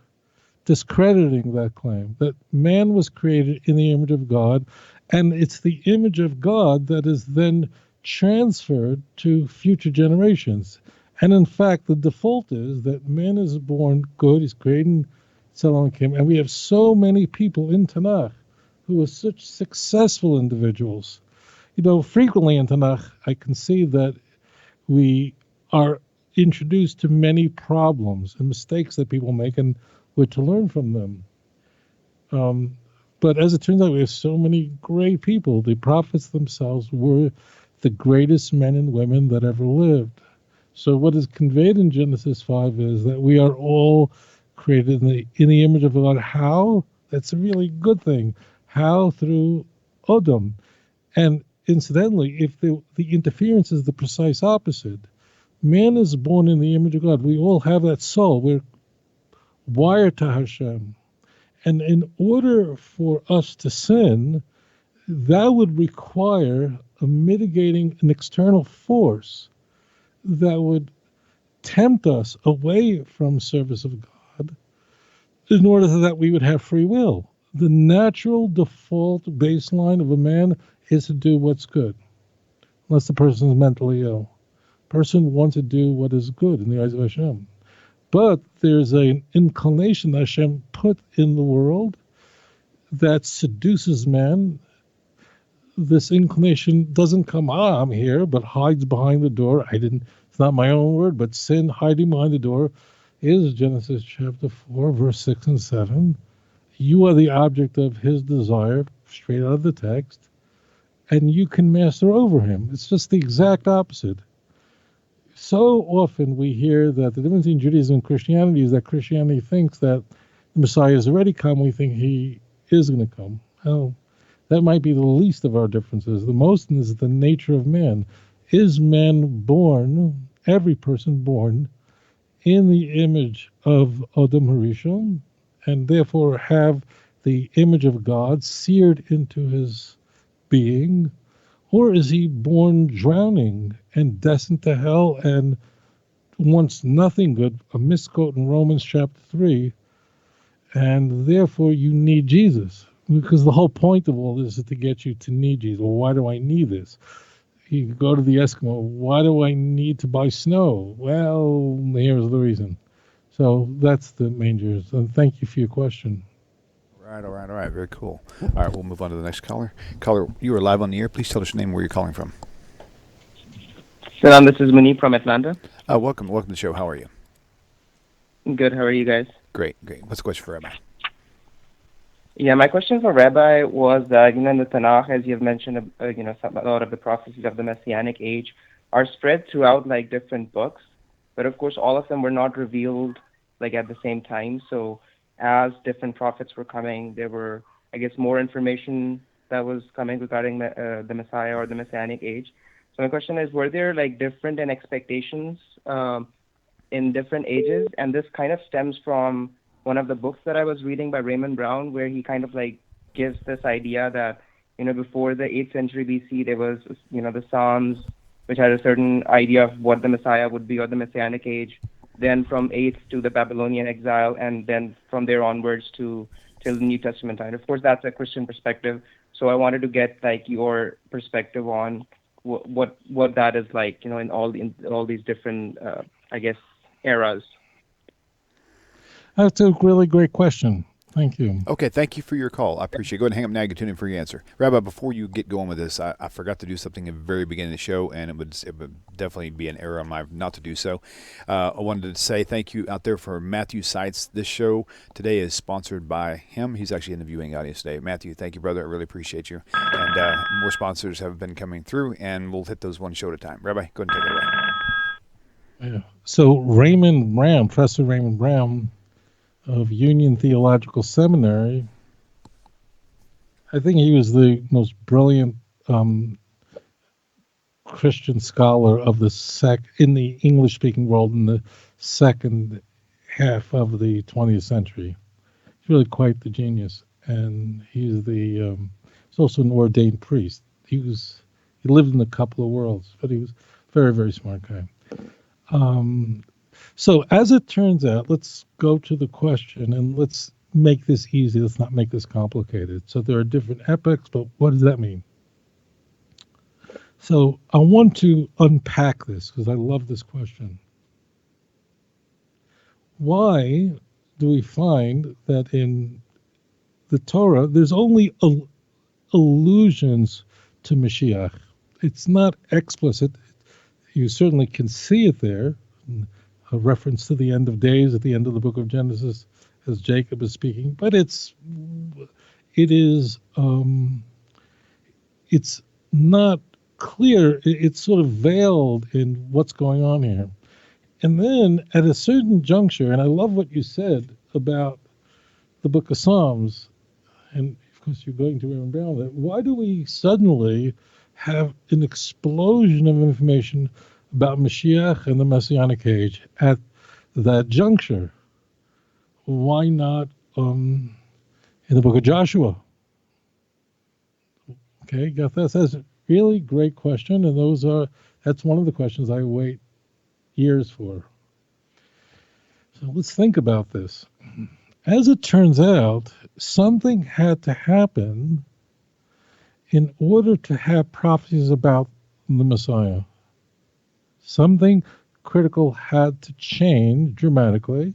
S2: discrediting that claim, that man was created in the image of God, and it's the image of God that is then transferred to future generations. And in fact, the default is that man is born good, he's created in Tzalon, and we have so many people in Tanakh who are such successful individuals. Frequently in Tanakh, I can see that we are introduced to many problems and mistakes that people make, and we're to learn from them. But as it turns out, we have so many great people. The prophets themselves were the greatest men and women that ever lived. So what is conveyed in Genesis 5 is that we are all created in the image of God. How? That's a really good thing. How? Through Odom. And incidentally, if the interference is the precise opposite, man is born in the image of God. We all have that soul. We're wired to Hashem. And in order for us to sin, that would require an external force that would tempt us away from service of God in order that we would have free will. The natural default baseline of a man is to do what's good, unless the person is mentally ill. Person wants to do what is good in the eyes of Hashem. But there's an inclination that Hashem put in the world that seduces man. This inclination doesn't come, I'm here, but hides behind the door. It's not my own word, but sin hiding behind the door is Genesis chapter 4, verse 6 and 7. You are the object of his desire, straight out of the text, and you can master over him. It's just the exact opposite. So often we hear that the difference between Judaism and Christianity is that Christianity thinks that the Messiah has already come. We think he is going to come. Well, that might be the least of our differences. The most is the nature of man. Is man born, every person born, in the image of Adam Harishon, and therefore have the image of God seared into his being? Or is he born drowning and destined to hell and wants nothing good, a misquote in Romans chapter 3, and therefore you need Jesus? Because the whole point of all this is to get you to need Jesus. Well, why do I need this? You go to the Eskimo, why do I need to buy snow? Well, here's the reason. So that's the main gist. And thank you for your question.
S1: All right. Very cool. All right, we'll move on to the next caller. Caller, you are live on the air. Please tell us your name and where you're calling from.
S4: Salam, this is Muni from Atlanta.
S1: Welcome to the show. How are you?
S4: Good, how are you guys?
S1: Great. What's the question for Rabbi?
S4: Yeah, my question for Rabbi was that, in the Tanakh, as you have mentioned, a lot of the prophecies of the Messianic age are spread throughout, different books. But, of course, all of them were not revealed, at the same time. So as different prophets were coming, there were, more information that was coming regarding the Messiah or the Messianic age. So my question is, were there, different expectations in different ages? And this kind of stems from one of the books that I was reading by Raymond Brown, where he kind of gives this idea that, before the 8th century BC, there was, the Psalms, which had a certain idea of what the Messiah would be or the Messianic age. Then from 8th to the Babylonian exile, and then from there onwards till the New Testament time. Of course, that's a Christian perspective. So I wanted to get like your perspective on what that is like, in all these different, I guess, eras.
S2: That's a really great question. Thank you.
S1: Okay, thank you for your call. I appreciate it. Go ahead and hang up now. You can tune in for your answer. Rabbi, before you get going with this, I forgot to do something at the very beginning of the show, and it would definitely be an error on my not to do so. I wanted to say thank you out there for Matthew Seitz. This show today is sponsored by him. He's actually in the viewing audience today. Matthew, thank you, brother. I really appreciate you. And more sponsors have been coming through, and we'll hit those one show at a time. Rabbi, go ahead and take it away.
S2: Yeah. So Professor Raymond Brown of Union Theological Seminary, I think he was the most brilliant Christian scholar of in the English-speaking world in the second half of the 20th century. He's really quite the genius, and he's also an ordained priest. He lived in a couple of worlds, but he was a very, very smart guy. So as it turns out, let's go to the question and let's make this easy. Let's not make this complicated. So there are different epochs, but what does that mean? So I want to unpack this because I love this question. Why do we find that in the Torah there's only allusions to Mashiach? It's not explicit. You certainly can see it there. A reference to the end of days at the end of the book of Genesis as Jacob is speaking, but it's not clear. It's sort of veiled in what's going on here. And then at a certain juncture, and I love what you said about the book of Psalms, and of course you're going to remember that, why do we suddenly have an explosion of information about Mashiach and the Messianic age at that juncture? Why not in the book of Joshua? Okay, got that? That's a really great question, and that's one of the questions I wait years for. So let's think about this. As it turns out, something had to happen in order to have prophecies about the Messiah. Something critical had to change dramatically,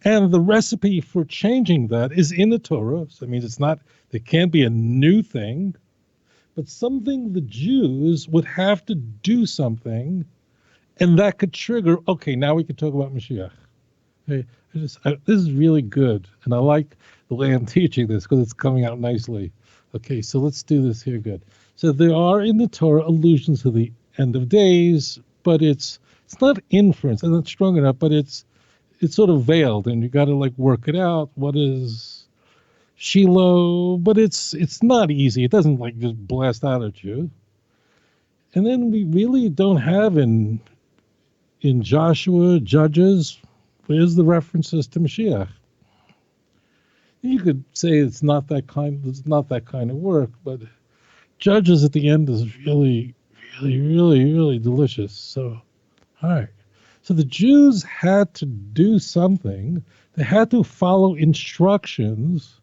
S2: and the recipe for changing that is in the Torah. So it means it can't be a new thing, but something the Jews would have to do something, and that could trigger, okay, now we can talk about Mashiach. Okay, this is really good, and I like the way I'm teaching this because it's coming out nicely. Okay, so let's do this here good. So there are in the Torah allusions to the end of days, but it's not inference, and it's strong enough, but it's sort of veiled, and you got to work it out. What is Shiloh? But it's not easy. It doesn't just blast out at you. And then we really don't have in Joshua, Judges, where's the references to Mashiach? You could say it's not that kind of work, but Judges at the end is really, really, really, really delicious. So, all right. So the Jews had to do something. They had to follow instructions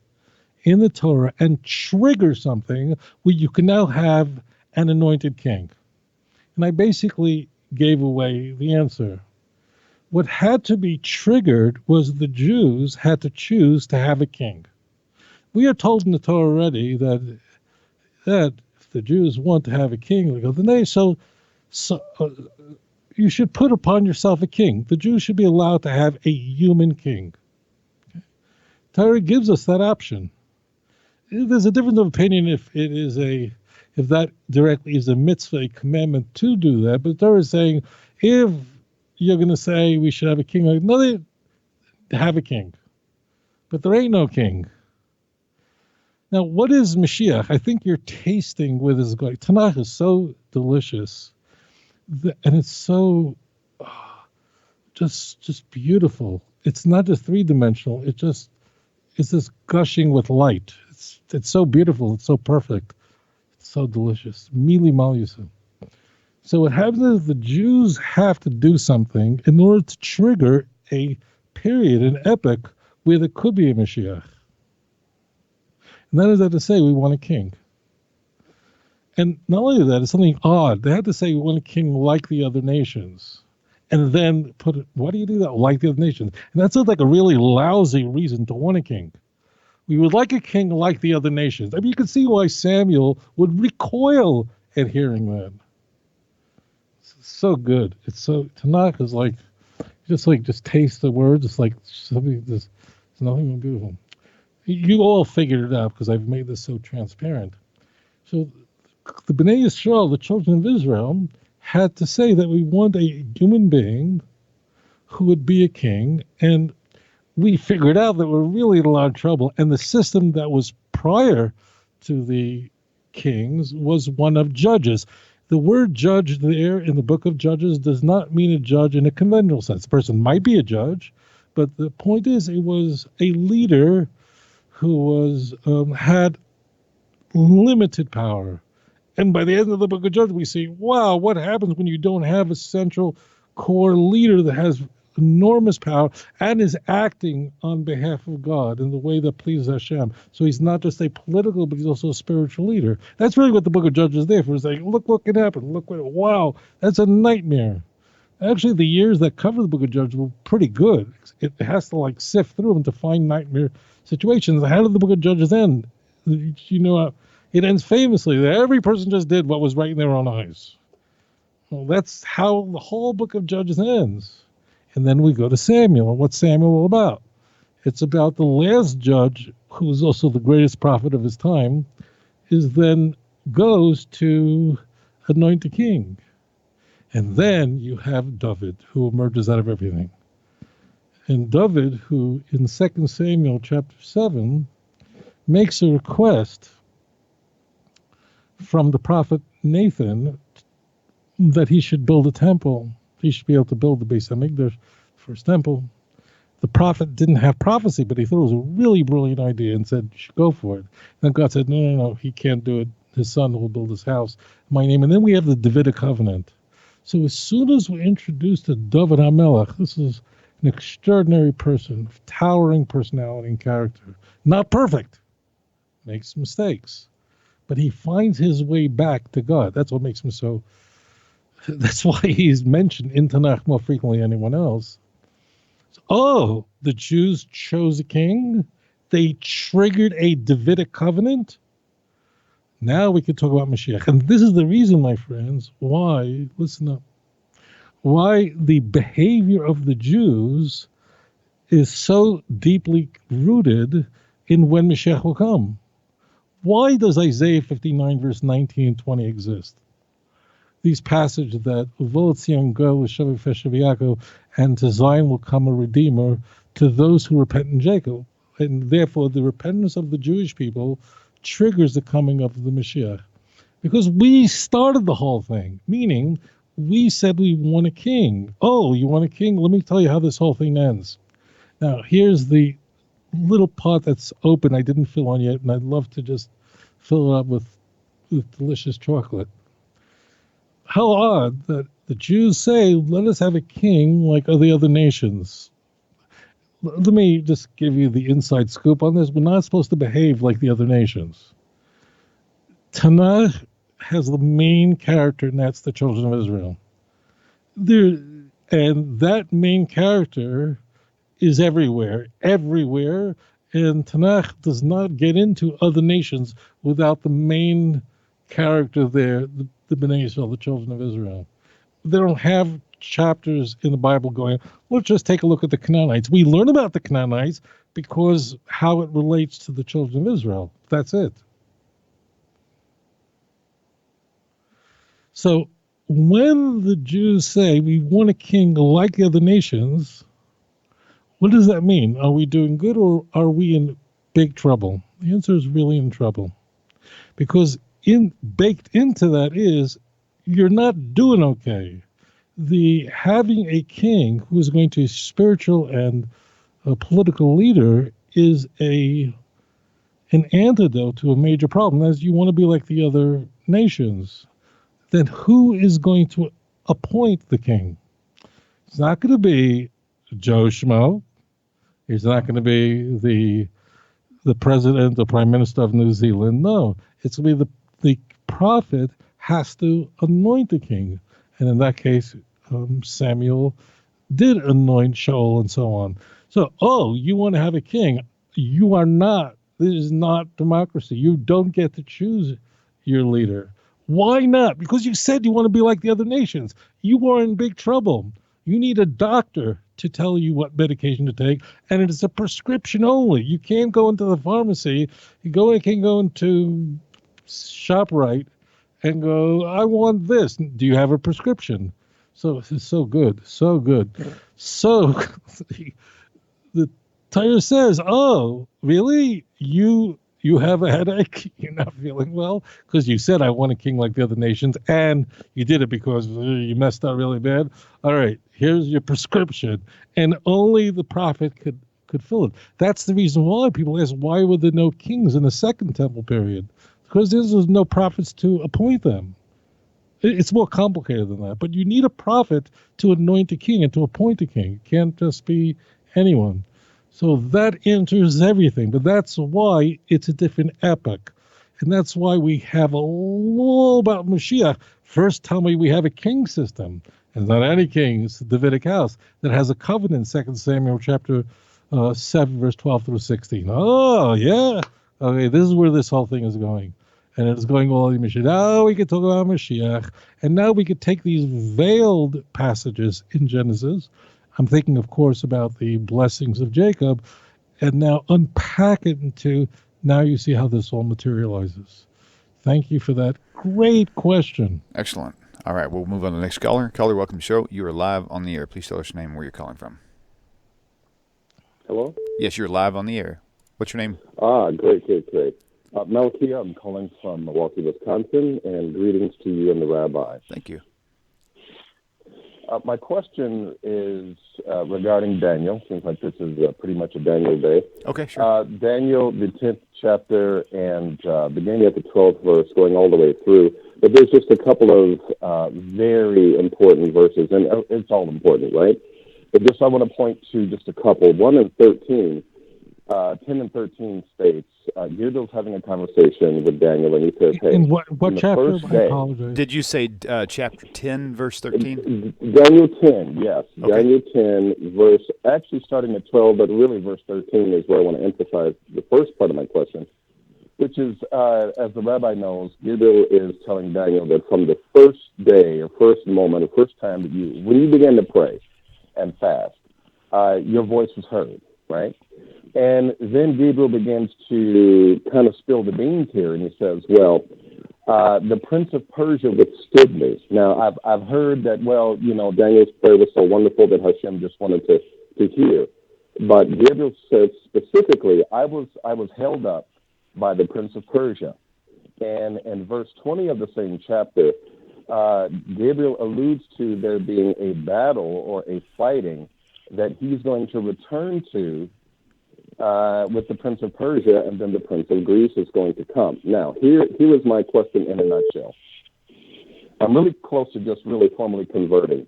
S2: in the Torah and trigger something where you can now have an anointed king. And I basically gave away the answer. What had to be triggered was the Jews had to choose to have a king. We are told in the Torah already that if the Jews want to have a king, they go, you should put upon yourself a king. The Jews should be allowed to have a human king. Okay? Torah gives us that option. There's a difference of opinion if that directly is a mitzvah, a commandment to do that. But Torah is saying, if you're going to say we should have a king, no, they have a king. But there ain't no king. Now, what is Mashiach? I think you're tasting with this. Tanakh is so delicious. And it's so just beautiful. It's not just three-dimensional. It's just gushing with light. It's so beautiful. It's so perfect. It's so delicious. Mili Malyusa. So what happens is the Jews have to do something in order to trigger a period, an epoch, where there could be a Mashiach. And that is to say, we want a king. And not only that, it's something odd. They had to say we want a king like the other nations. And then put it, why do you do that? Like the other nations. And that sounds like a really lousy reason to want a king. We would like a king like the other nations. I mean, you can see why Samuel would recoil at hearing that. It's so good. It's so, Tanakh is like, just taste the words. It's like something, there's nothing more beautiful. You all figured it out because I've made this so transparent. So the Bnei Yisrael, the children of Israel, had to say that we want a human being who would be a king, and we figured out that we're really in a lot of trouble. And the system that was prior to the kings was one of judges. The word judge there in the book of Judges does not mean a judge in a conventional sense. The person might be a judge, but the point is it was a leader who was had limited power. And by the end of the book of Judges, we see, wow, what happens when you don't have a central core leader that has enormous power and is acting on behalf of God in the way that pleases Hashem. So he's not just a political, but he's also a spiritual leader. That's really what the book of Judges is there for. It's like, look what can happen. Wow, that's a nightmare. Actually, the years that cover the book of Judges were pretty good. It has to like sift through them to find nightmare situations. How did the book of Judges end? You know, it ends famously that every person just did what was right in their own eyes. Well, that's how the whole book of Judges ends. And then we go to Samuel. And what's Samuel all about? It's about the last judge, who is also the greatest prophet of his time, is then goes to anoint a king. And then you have David, who emerges out of everything. And David, who in 2 Samuel chapter 7, makes a request from the prophet Nathan that he should build a temple. He should be able to build the Beis Hamikdash, first temple. The prophet didn't have prophecy, but he thought it was a really brilliant idea and said, you should go for it. Then God said, no, he can't do it. His son will build his house in my name. And then we have the Davidic covenant. So as soon as we're introduced to David HaMelech, this is an extraordinary person, towering personality and character. Not perfect, makes mistakes, but he finds his way back to God. That's what makes him so. That's why he's mentioned in Tanakh more frequently than anyone else. Oh, the Jews chose a king. They triggered a Davidic covenant. Now we can talk about Mashiach. And this is the reason, my friends, why, listen up, why the behavior of the Jews is so deeply rooted in when Mashiach will come. Why does Isaiah 59 verse 19 and 20 exist? These passages that wil'Liam go with Yaakov, and to Zion will come a redeemer to those who repent in Jacob. And therefore the repentance of the Jewish people triggers the coming of the Mashiach. Because we started the whole thing, meaning we said we want a king. Oh, you want a king? Let me tell you how this whole thing ends. Now, here's the little part that's open I didn't fill on yet, and I'd love to just fill it up with delicious chocolate. How odd that the Jews say, let us have a king like the other nations. Let me just give you the inside scoop on this. We're not supposed to behave like the other nations. Tanakh has the main character, and that's the children of Israel. And that main character is everywhere. And Tanakh does not get into other nations without the main character there, the Bnei Yisrael, the children of Israel. They don't have chapters in the Bible going, let's just take a look at the Canaanites. We learn about the Canaanites because how it relates to the children of Israel. That's it. So when the Jews say we want a king like the other nations, what does that mean? Are we doing good or are we in big trouble? The answer is really in trouble. Because baked into that is you're not doing okay. Having a king who is going to be spiritual and a political leader is an antidote to a major problem. As you want to be like the other nations, then who is going to appoint the king? It's not going to be Joe Schmo. He's not going to be the president or prime minister of New Zealand. No, it's going to be the prophet has to anoint the king. And in that case, Samuel did anoint Shaul and so on. So, you want to have a king. You are not. This is not democracy. You don't get to choose your leader. Why not? Because you said you want to be like the other nations. You are in big trouble. You need a doctor to tell you what medication to take, and it is a prescription only. You can't go into the pharmacy. You can go into ShopRite and go, I want this. Do you have a prescription? So this is so good, so good. So the Torah says, really? You have a headache? You're not feeling well? Because you said, I want a king like the other nations, and you did it because you messed up really bad. All right, here's your prescription. And only the prophet could fill it. That's the reason why people ask, why were there no kings in the Second Temple period? Because there was no prophets to appoint them. It's more complicated than that. But you need a prophet to anoint a king and to appoint a king. It can't just be anyone. So that enters everything. But that's why it's a different epoch. And that's why we have a law about Mashiach. First, tell me we have a king system. And not any king. It's the Davidic house that has a covenant, 2 Samuel chapter 7, verse 12 through 16. Oh, yeah. Okay, this is where this whole thing is going. And it's going all in Mashiach. Now we can talk about Mashiach. And now we could take these veiled passages in Genesis. I'm thinking, of course, about the blessings of Jacob. And now unpack it into, now you see how this all materializes. Thank you for that great question.
S1: Excellent. All right, we'll move on to the next caller. Caller, welcome to the show. You are live on the air. Please tell us your name and where you're calling from.
S5: Hello?
S1: Yes, you're live on the air. What's your name?
S5: Great. Malachi, I'm calling from Milwaukee, Wisconsin, and greetings to you and the rabbi.
S1: Thank you.
S5: My question is regarding Daniel. Seems like this is pretty much a Daniel day.
S1: Okay, sure.
S5: Daniel, the 10th chapter, and beginning at the 12th verse, going all the way through. But there's just a couple of very important verses, and it's all important, right? But just I want to point to just a couple. 1 and 13. 10 and 13 states, Gabriel's having a conversation with Daniel, and he says, hey,
S2: in what chapter? I
S5: day,
S2: apologize.
S1: Did you say chapter 10, verse 13?
S5: Daniel 10, yes.
S1: Okay.
S5: Daniel 10, verse, actually starting at 12, but really verse 13 is where I want to emphasize the first part of my question, which is, as the rabbi knows, Gabriel is telling Daniel that from the first day, or first moment, or first time that when you began to pray and fast, your voice was heard, right? And then Gabriel begins to kind of spill the beans here, and he says, well, the prince of Persia withstood me. Now, I've heard that, well, Daniel's prayer was so wonderful that Hashem just wanted to hear. But Gabriel says specifically, I was held up by the prince of Persia. And in verse 20 of the same chapter, Gabriel alludes to there being a battle or a fighting that he's going to return to with the Prince of Persia, and then the Prince of Greece is going to come. Now, here is my question in a nutshell. I'm really close to just really formally converting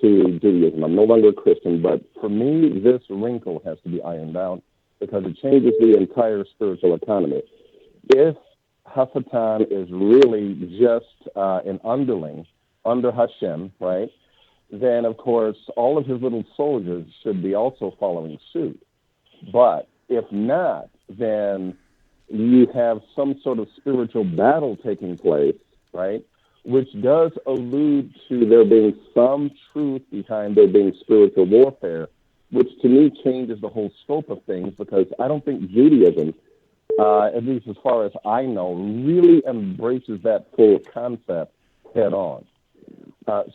S5: to Judaism. I'm no longer a Christian, but for me, this wrinkle has to be ironed out because it changes the entire spiritual economy. If Hasatan is really just an underling under Hashem, right, then, of course, all of his little soldiers should be also following suit. But if not, then you have some sort of spiritual battle taking place, right, which does allude to there being some truth behind there being spiritual warfare, which to me changes the whole scope of things because I don't think Judaism, at least as far as I know, really embraces that full concept head on.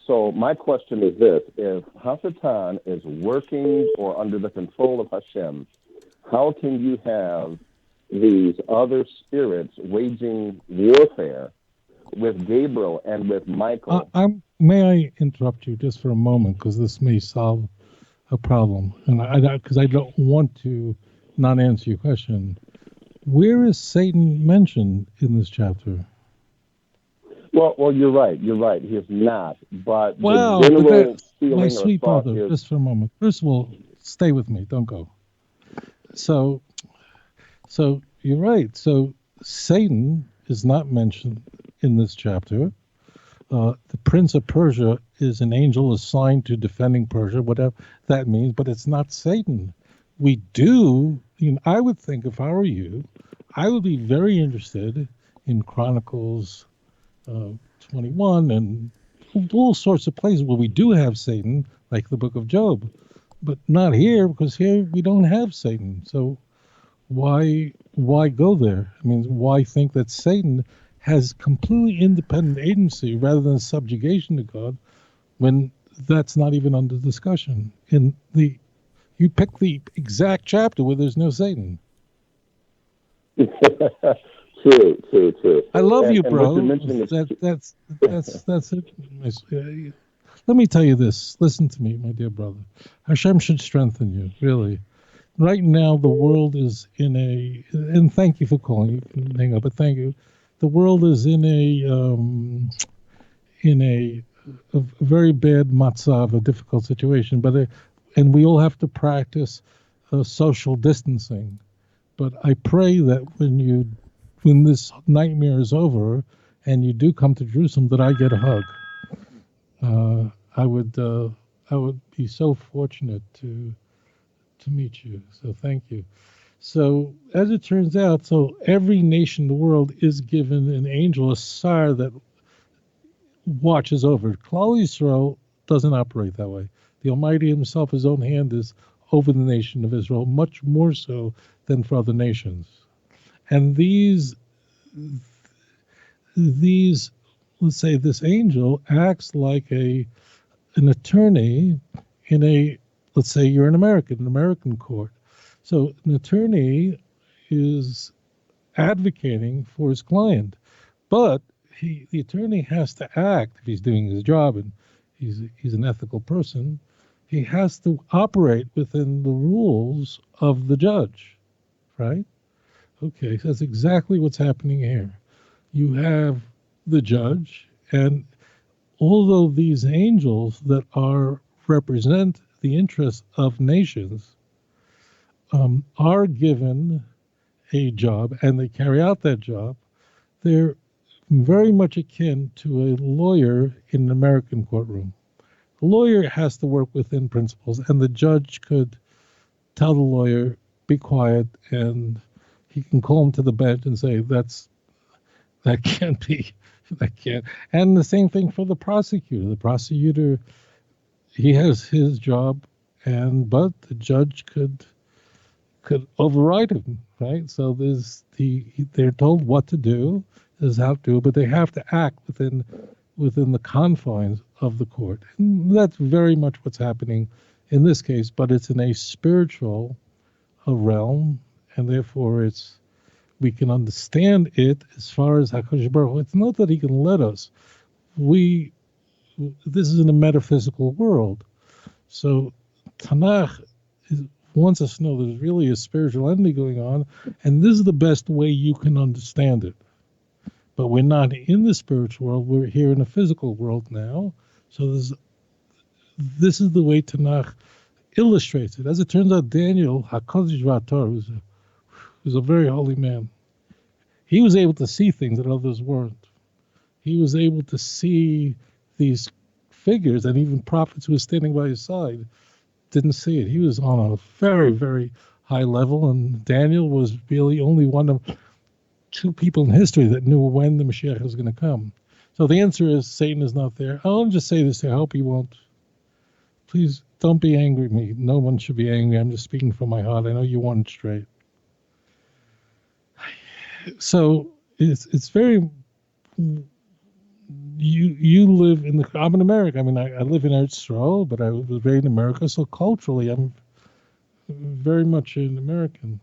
S5: So my question is this: if Hasatan is working or under the control of Hashem, how can you have these other spirits waging warfare with Gabriel and with Michael?
S2: May I interrupt you just for a moment, because this may solve a problem, and because I don't want to not answer your question. Where is Satan mentioned in this chapter?
S5: Well, you're right. He is not. But
S2: wow,
S5: the general feeling
S2: my
S5: or
S2: sweet
S5: thought
S2: brother,
S5: is,
S2: just for a moment. First of all, stay with me. Don't go. So you're right. So Satan is not mentioned in this chapter. The Prince of Persia is an angel assigned to defending Persia, whatever that means, but it's not Satan. We do, I would think if I were you, I would be very interested in Chronicles 21 and all sorts of places where we do have Satan, like the book of Job, but not here, because here we don't have Satan. So why go there? I mean, why think that Satan has completely independent agency rather than subjugation to God when that's not even under discussion? You pick the exact chapter where there's no Satan.
S5: True.
S2: I love you,
S5: and
S2: bro.
S5: what you're mentioning is
S2: That's it. Let me tell you this. Listen to me, my dear brother. Hashem should strengthen you, really. Right now, the world is in a, and thank you for calling. You can hang up, but thank you. The world is in a very bad matzav, a difficult situation. And we all have to practice social distancing. But I pray that when this nightmare is over and you do come to Jerusalem, that I get a hug. I would be so fortunate to meet you. So thank you. So as it turns out, so every nation in the world is given an angel, a sire that watches over. Klal Yisrael doesn't operate that way. The Almighty Himself, His own hand is over the nation of Israel, much more so than for other nations. And these, let's say, this angel acts like an attorney in a, let's say you're an American court. So an attorney is advocating for his client, but the attorney has to act if he's doing his job and he's an ethical person. He has to operate within the rules of the judge, right? Okay, so that's exactly what's happening here. You have the judge, and although these angels that represent the interests of nations are given a job and they carry out that job, they're very much akin to a lawyer in an American courtroom. The lawyer has to work within principles, and the judge could tell the lawyer, be quiet, and he can call him to the bench and say, that can't be, that can't. And the same thing for the prosecutor. The prosecutor, he has his job, but the judge could override him, right? So they're told what to do, is how to do it, but they have to act within the confines of the court. And that's very much what's happening in this case, but it's in a spiritual realm, and therefore we can understand it as far as HaKadosh Baruch Hu. It's not that He can let us. This is in a metaphysical world. So Tanakh wants us to know there's really a spiritual entity going on, and this is the best way you can understand it. But we're not in the spiritual world. We're here in a physical world now. So this is the way Tanakh illustrates it. As it turns out, Daniel, HaKadosh Baruch Hu, who's a very holy man, he was able to see things that others weren't. He was able to see these figures, and even prophets who were standing by his side didn't see it. He was on a very, very high level, and Daniel was really only one of two people in history that knew when the Mashiach was going to come. So the answer is Satan is not there. I'll just say this, I hope he won't. Please don't be angry at me. No one should be angry. I'm just speaking from my heart. I know you want it straight. So it's very, you live in I'm in America. I mean, I live in Eretz Yisrael, but I was raised in America. So culturally, I'm very much an American.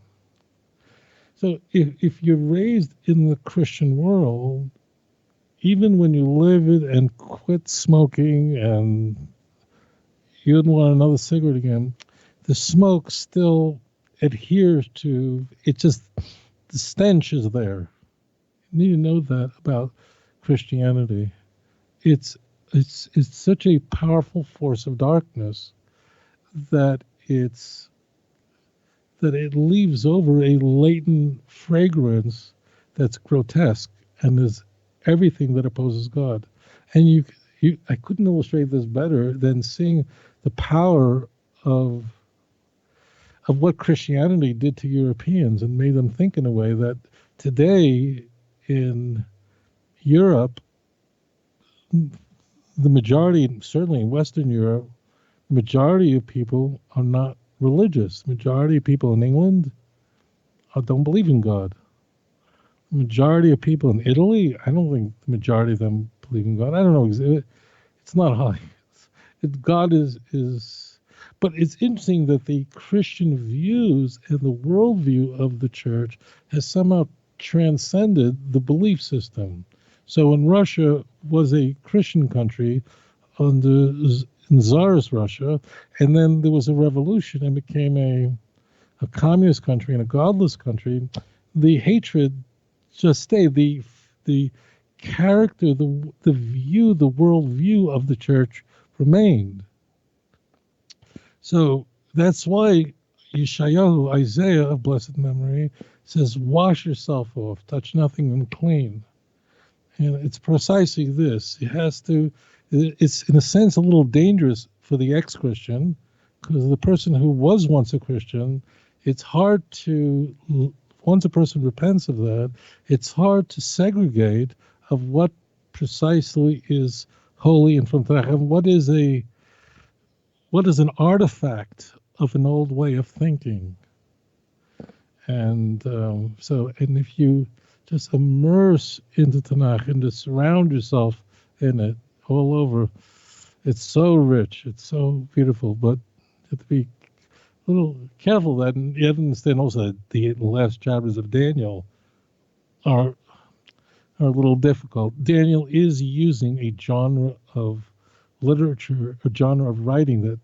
S2: So if you're raised in the Christian world, even when you live it and quit smoking and you didn't want another cigarette again, the smoke still adheres to it. Just the stench is there. You need to know that about Christianity. It's such a powerful force of darkness that it leaves over a latent fragrance that's grotesque and is everything that opposes God. And I couldn't illustrate this better than seeing the power of what Christianity did to Europeans and made them think in a way that today in Europe, the majority, certainly in Western Europe, the majority of people are not religious. The majority of people in England don't believe in God. The majority of people in Italy, I don't think the majority of them believe in God. I don't know. It's not high. God is, but it's interesting that the Christian views and the worldview of the church has somehow transcended the belief system. So when Russia was a Christian country under Tsarist Russia, and then there was a revolution and became a communist country and a godless country, the hatred just stayed. The character, the view, the worldview of the church remained. So that's why Yeshayahu, Isaiah of blessed memory, says, wash yourself off, touch nothing unclean. And it's precisely this. It's in a sense a little dangerous for the ex-Christian, because the person who was once a Christian, it's hard to, once a person repents of that, it's hard to segregate of what precisely is holy and from Tanakh, and what is an artifact of an old way of thinking. And and if you just immerse into Tanakh and to surround yourself in it all over, it's so rich, it's so beautiful, but you have to be a little careful that you have to understand also that the last chapters of Daniel are a little difficult. Daniel is using a genre of literature, a genre of writing that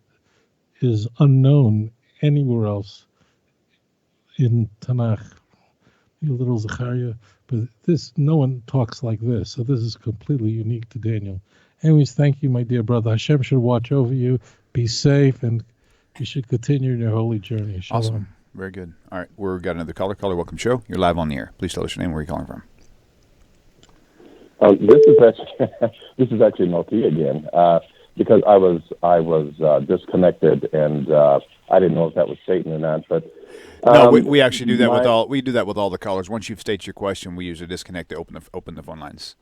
S2: is unknown anywhere else in Tanakh. Little Zechariah, but no one talks like this, so this is completely unique to Daniel. Anyways, thank you, my dear brother. Hashem should watch over you. Be safe, and you should continue your holy journey. Shalom.
S1: Awesome. Very good. All right, we've got another caller. Caller, welcome show. You're live on the air. Please tell us your name, where you're calling from.
S5: This is actually Moti again, because I was disconnected and I didn't know if that was Satan or not. But
S1: no, we actually do that with all the callers. Once you've stated your question, we usually disconnect to open the phone lines.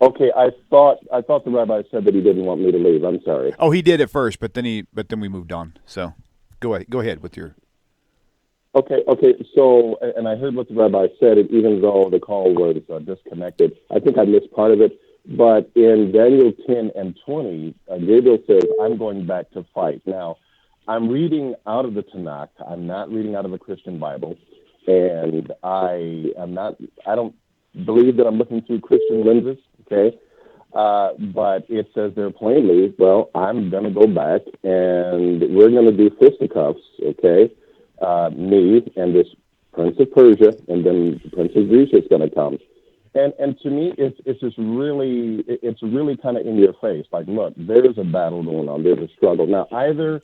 S5: Okay, I thought the rabbi said that he didn't want me to leave. I'm sorry.
S1: Oh, he did at first, but then we moved on. So go ahead with your.
S5: Okay. So, and I heard what the rabbi said, and even though the call was disconnected, I think I missed part of it. But in Daniel 10 and 20, Gabriel says, "I'm going back to fight." Now, I'm reading out of the Tanakh. I'm not reading out of the Christian Bible, and I don't believe that I'm looking through Christian lenses. Okay, but it says there plainly, well, I'm going to go back, and we're going to do fisticuffs. Okay. Me and this Prince of Persia, and then the Prince of Greece is going to come. And to me, it's just really, it's really kind of in your face. Like, look, there's a battle going on. There's a struggle. Now, either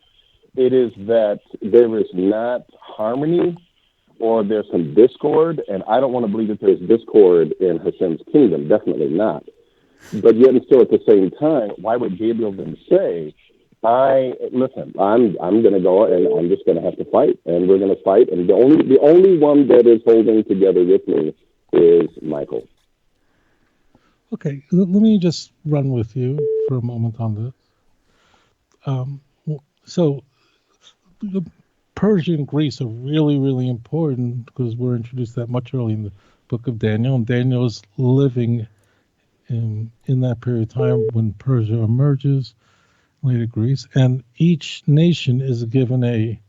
S5: it is that there is not harmony or there's some discord, and I don't want to believe that there's discord in Hashem's kingdom. Definitely not. But yet and still at the same time, why would Gabriel then say, I'm going to go and I'm just going to have to fight, and we're going to fight, and the only one that is holding together with me is Michael.
S2: Okay, let me just run with you for a moment on this. So Persia and Greece are really, really important because we're introduced that much early in the book of Daniel, and Daniel is living in that period of time when Persia emerges, later Greece, and each nation is given a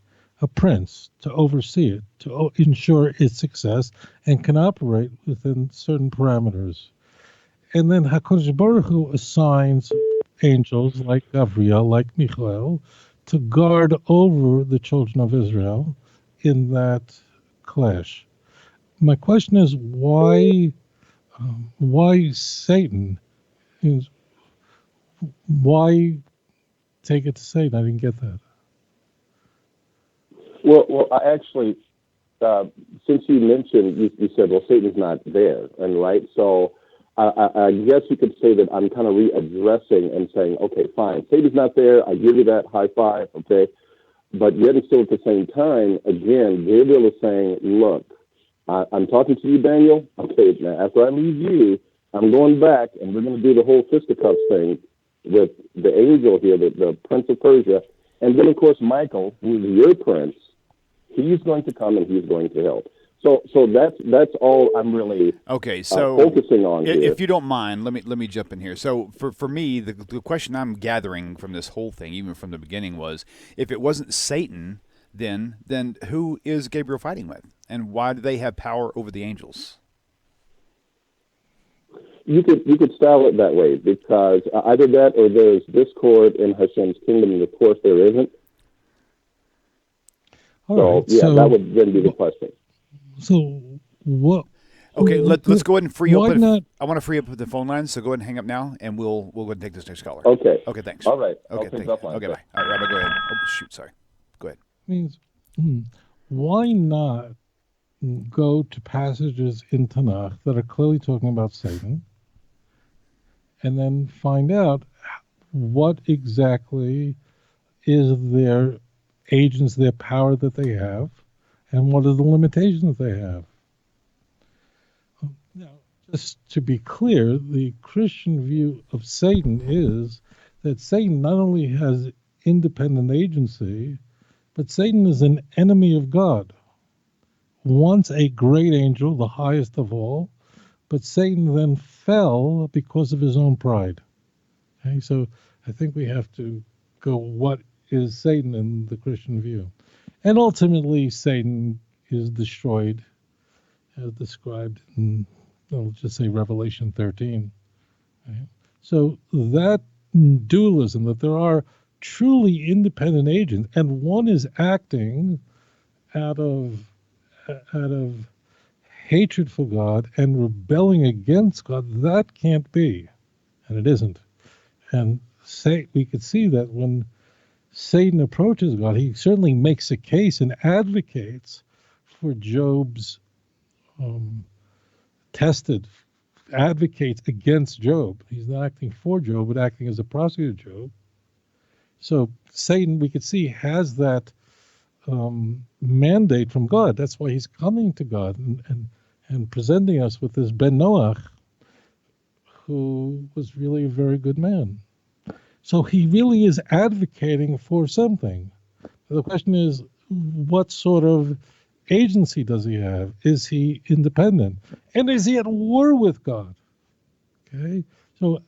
S2: prince to oversee it, to ensure its success, and can operate within certain parameters. And then HaKadosh Baruch Hu assigns angels like Gabriel, like Michael, to guard over the children of Israel in that clash. My question is, why Satan? Why take it to Satan? I didn't get that.
S5: Well, I actually, since you mentioned, you said, well, Satan's not there, and right, so I guess you could say that I'm kind of readdressing and saying, okay, fine, Satan's not there. I give you that high five, okay? But yet and still at the same time, again, Gabriel is saying, look, I'm talking to you, Daniel. Okay, now after I leave you, I'm going back, and we're going to do the whole fisticuffs thing with the angel here, the Prince of Persia. And then, of course, Michael, who is your prince, he's going to come and he's going to help. So that's all I'm really focusing on here.
S1: If you don't mind, let me jump in here. So for me, the question I'm gathering from this whole thing, even from the beginning, was if it wasn't Satan, then who is Gabriel fighting with, and why do they have power over the angels?
S5: You could style it that way, because either that or there's discord in Hashem's kingdom, and of course there isn't.
S2: All right,
S5: so that would then be the question.
S2: So what?
S1: Okay, let's go ahead and free
S2: why
S1: up.
S2: Not?
S1: I want to free up the phone lines, so go ahead and hang up now, and we'll go ahead and take this next caller.
S5: Okay.
S1: Okay, thanks.
S5: All right.
S1: Okay,
S5: thanks.
S1: Okay, bye. All right, Rabbi, go ahead. Oh, shoot, sorry. Go ahead.
S2: Means, why not go to passages in Tanakh that are clearly talking about Satan, and then find out what exactly is their agents, their power that they have, and what are the limitations they have. Now, just to be clear, the Christian view of Satan is that Satan not only has independent agency, but Satan is an enemy of God. Once a great angel, the highest of all, but Satan then fell because of his own pride. Okay, so I think we have to go, what is Satan in the Christian view? And ultimately, Satan is destroyed, as described in, I'll just say, Revelation 13. Okay? So that dualism, that there are truly independent agents, and one is acting out of hatred for God and rebelling against God, that can't be, and it isn't. And we could see that when Satan approaches God, he certainly makes a case and advocates for Job's advocates against Job. He's not acting for Job, but acting as a prosecutor of Job. So Satan, we could see, has that mandate from God. That's why he's coming to God and presenting us with this Ben Noach, who was really a very good man. So he really is advocating for something. The question is, what sort of agency does he have? Is he independent? And is he at war with God? Okay, so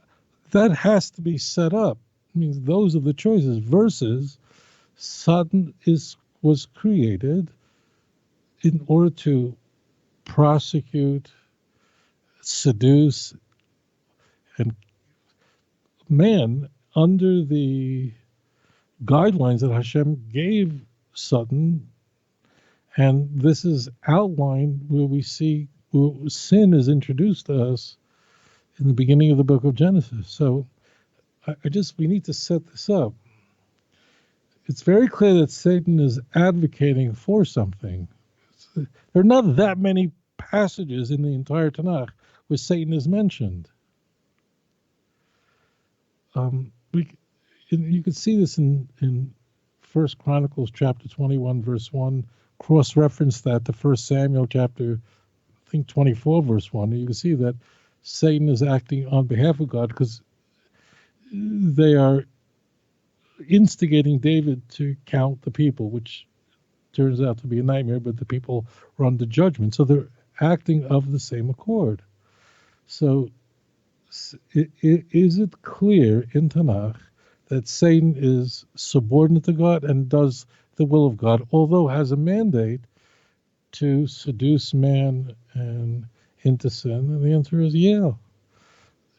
S2: that has to be set up. It means those are the choices versus Satan was created in order to prosecute, seduce, and man under the guidelines that Hashem gave Satan. And this is outlined where we see sin is introduced to us in the beginning of the book of Genesis. So we need to set this up. It's very clear that Satan is advocating for something. There are not that many passages in the entire Tanakh where Satan is mentioned. You could see this in 1 Chronicles chapter 21, verse 1, cross-reference that to 1 Samuel chapter, I think 24, verse 1. You can see that Satan is acting on behalf of God because they are instigating David to count the people, which turns out to be a nightmare, but the people are under judgment. So they're acting of the same accord. So is it clear in Tanakh that Satan is subordinate to God and does the will of God, although has a mandate to seduce man and into sin? And the answer is yeah.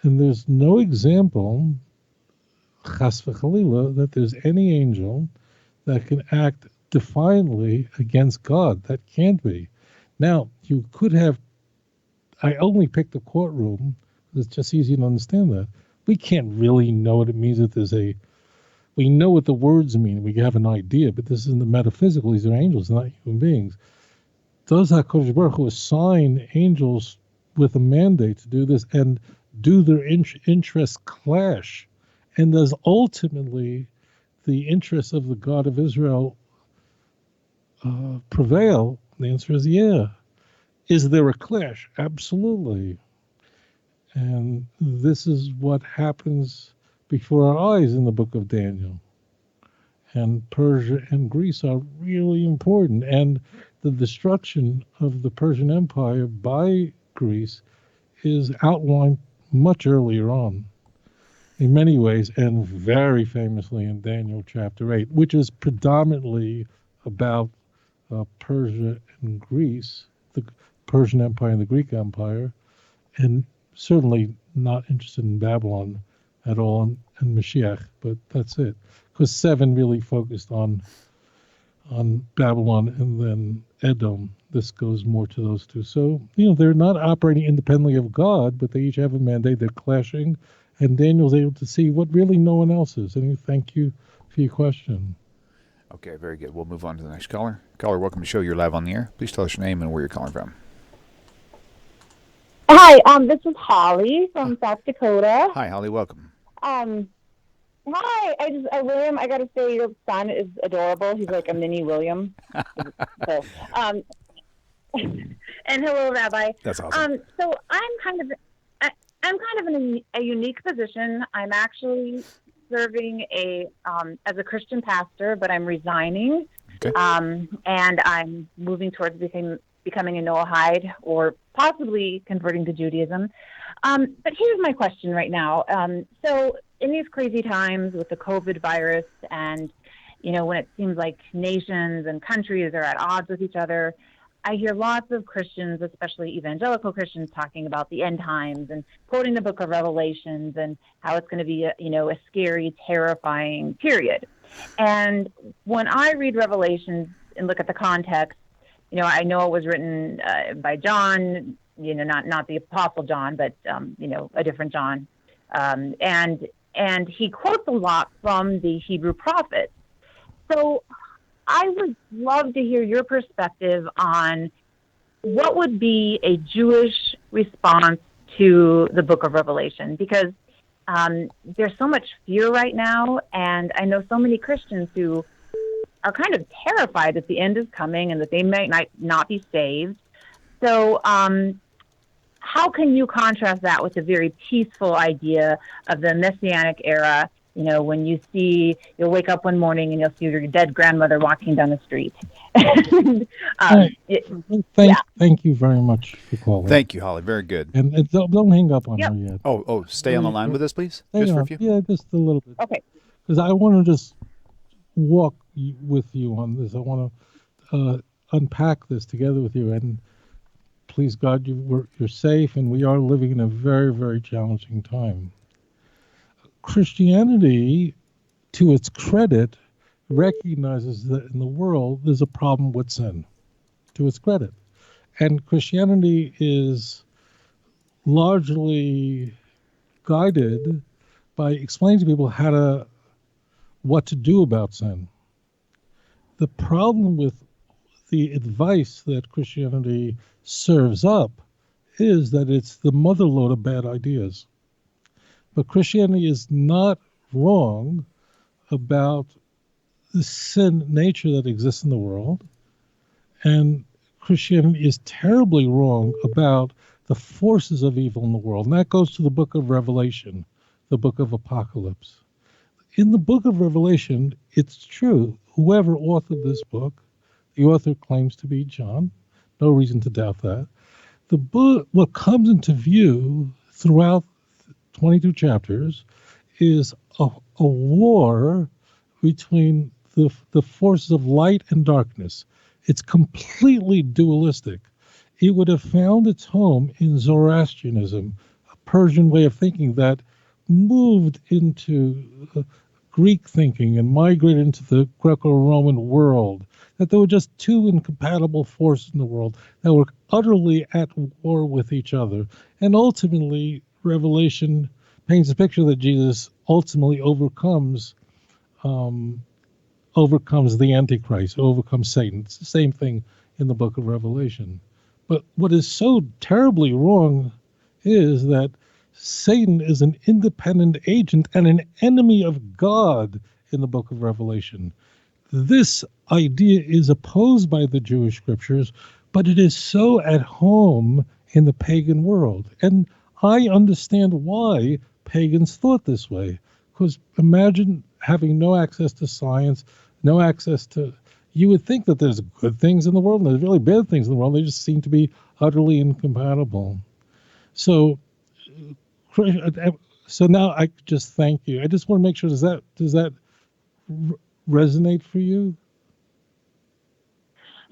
S2: And there's no example, chas v'chalila, that there's any angel that can act defiantly against God. That can't be. Now, you could have, I only picked the courtroom, it's just easy to understand that. We can't really know what it means that we know what the words mean, we have an idea, but this isn't the metaphysical, these are angels, not human beings. Does HaKadosh Baruch Hu assign angels with a mandate to do this? And do their interests clash? And does ultimately the interests of the God of Israel prevail? The answer is yeah. Is there a clash? Absolutely. And this is what happens before our eyes in the book of Daniel. And Persia and Greece are really important. And the destruction of the Persian Empire by Greece is outlined much earlier on in many ways, and very famously in Daniel chapter 8, which is predominantly about Persia and Greece, the Persian Empire and the Greek Empire, and certainly not interested in Babylon at all and Mashiach, but that's it. Because 7 really focused on Babylon and then Edom. This goes more to those two. So, they're not operating independently of God, but they each have a mandate. They're clashing, and Daniel's able to see what really no one else is. And thank you for your question.
S1: Okay, very good. We'll move on to the next caller. Caller, welcome to the show. You're live on the air. Please tell us your name and where you're calling from.
S6: Hi, this is Holly from South Dakota.
S1: Hi, Holly. Welcome.
S6: Hi, William, I gotta say your son is adorable. He's like a mini William. So, and hello, Rabbi.
S1: That's awesome.
S6: So I'm kind of in a unique position. I'm actually serving as a Christian pastor, but I'm resigning.
S1: Okay.
S6: And I'm moving towards becoming a Noahide or possibly converting to Judaism. But here's my question right now. So in these crazy times with the COVID virus and, when it seems like nations and countries are at odds with each other, I hear lots of Christians, especially evangelical Christians, talking about the end times and quoting the book of Revelations and how it's going to be a scary, terrifying period. And when I read Revelations and look at the context, I know it was written by John, not the Apostle John, but a different John, and he quotes a lot from the Hebrew prophets. So I would love to hear your perspective on what would be a Jewish response to the book of Revelation, because there's so much fear right now, and I know so many Christians who are kind of terrified that the end is coming and that they might not be saved. So how can you contrast that with the very peaceful idea of the Messianic era, when you'll wake up one morning and you'll see your dead grandmother walking down the street?
S2: Thank you very much for calling.
S1: Thank you, Holly. Very good.
S2: And don't hang up on her yet.
S1: Oh, stay on the line with us, please.
S2: Just
S1: for a few.
S2: Yeah, just a little bit.
S6: Okay.
S2: Because I want to just walk with you on this. I want to unpack this together with you. And please God, you're safe, and we are living in a very, very challenging time. Christianity, to its credit, recognizes that in the world there's a problem with sin, to its credit. And Christianity is largely guided by explaining to people what to do about sin. The problem with the advice that Christianity serves up is that it's the motherlode of bad ideas. But Christianity is not wrong about the sin nature that exists in the world. And Christianity is terribly wrong about the forces of evil in the world. And that goes to the book of Revelation, the book of Apocalypse. In the book of Revelation, it's true. Whoever authored this book, the author claims to be John. No reason to doubt that. The book, what comes into view throughout 22 chapters, is a war between the forces of light and darkness. It's completely dualistic. It would have found its home in Zoroastrianism, a Persian way of thinking that moved into Greek thinking and migrated into the Greco-Roman world, that there were just two incompatible forces in the world that were utterly at war with each other. And ultimately, Revelation paints a picture that Jesus ultimately overcomes the Antichrist, overcomes Satan. It's the same thing in the book of Revelation. But what is so terribly wrong is that Satan is an independent agent and an enemy of God in the book of Revelation. This idea is opposed by the Jewish scriptures, but it is so at home in the pagan world. And I understand why pagans thought this way. Because imagine having no access to science, no access to... You would think that there's good things in the world and there's really bad things in the world. They just seem to be utterly incompatible. So now I just thank you. I just want to make sure, does that resonate for you?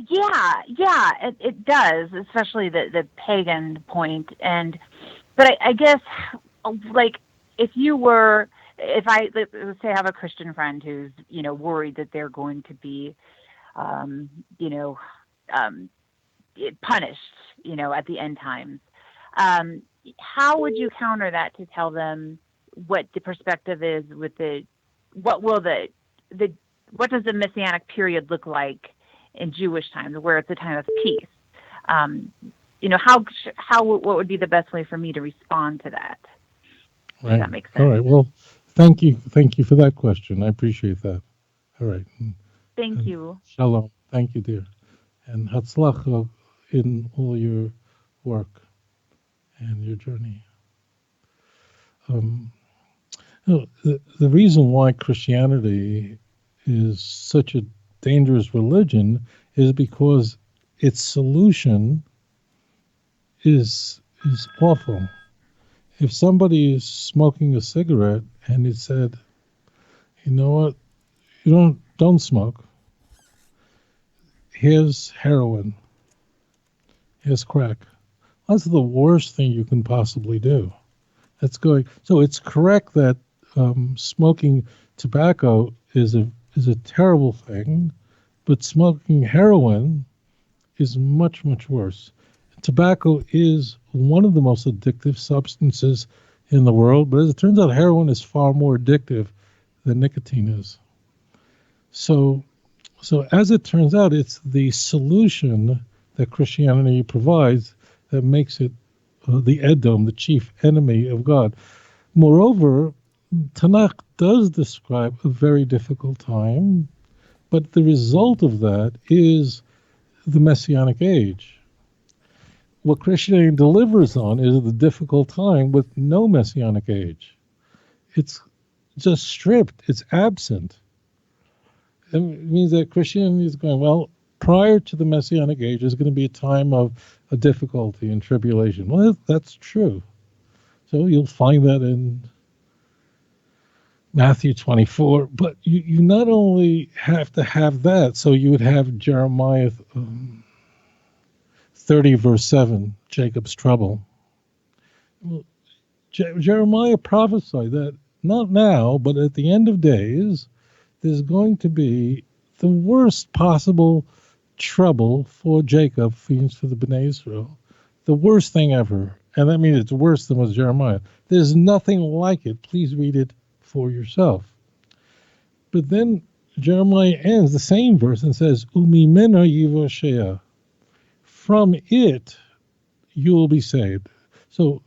S6: Yeah, it does, especially the pagan point. But I guess, like, let's say I have a Christian friend who's, worried that they're going to be, punished, at the end times. How would you counter that to tell them what the perspective is with what does the Messianic period look like in Jewish times, where it's a time of peace? What would be the best way for me to respond to that?
S2: Right.
S6: Does that make sense?
S2: All right. Well, thank you for that question. I appreciate that. All right.
S6: Thank you.
S2: Shalom. Thank you, dear. And Hatzlacha in all your work and your journey. The reason why Christianity is such a dangerous religion is because its solution is awful. If somebody is smoking a cigarette and it said, you know what, you don't smoke. Here's heroin. Here's crack. That's the worst thing you can possibly do. So it's correct that smoking tobacco is a terrible thing, but smoking heroin is much, much worse. Tobacco is one of the most addictive substances in the world, but as it turns out, heroin is far more addictive than nicotine is. So as it turns out, it's the solution that Christianity provides that makes it the Edom, the chief enemy of God. Moreover, Tanakh does describe a very difficult time, but the result of that is the Messianic age. What Christianity delivers on is the difficult time with no Messianic age. It's just stripped. It's absent. It means that Christianity is going, well, prior to the Messianic age, there's going to be a time of a difficulty and tribulation. Well, that's true. So you'll find that in Matthew 24. But you not only have to have that, so you would have Jeremiah 30, verse 7, Jacob's trouble. Well, Jeremiah prophesied that not now, but at the end of days, there's going to be the worst possible trouble for Jacob, for the Bnei Israel. The worst thing ever. And that means it's worse than was Jeremiah. There's nothing like it. Please read it for yourself. But then Jeremiah ends the same verse and says, Umimena yivoshea. From it, you will be saved. So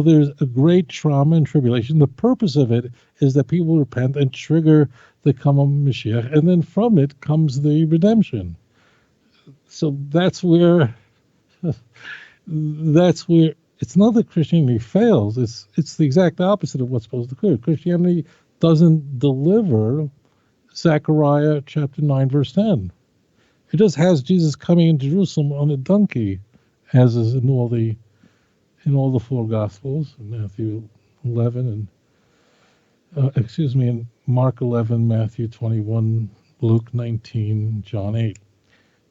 S2: there's a great trauma and tribulation. The purpose of it is that people repent and trigger the come of Mashiach, and then from it comes the redemption. So that's where it's not that Christianity fails. It's the exact opposite of what's supposed to occur. Christianity doesn't deliver Zechariah chapter 9, verse 10. It just has Jesus coming into Jerusalem on a donkey, as is in all the four Gospels, Matthew 11 and Mark 11, Matthew 21, Luke 19, John 8.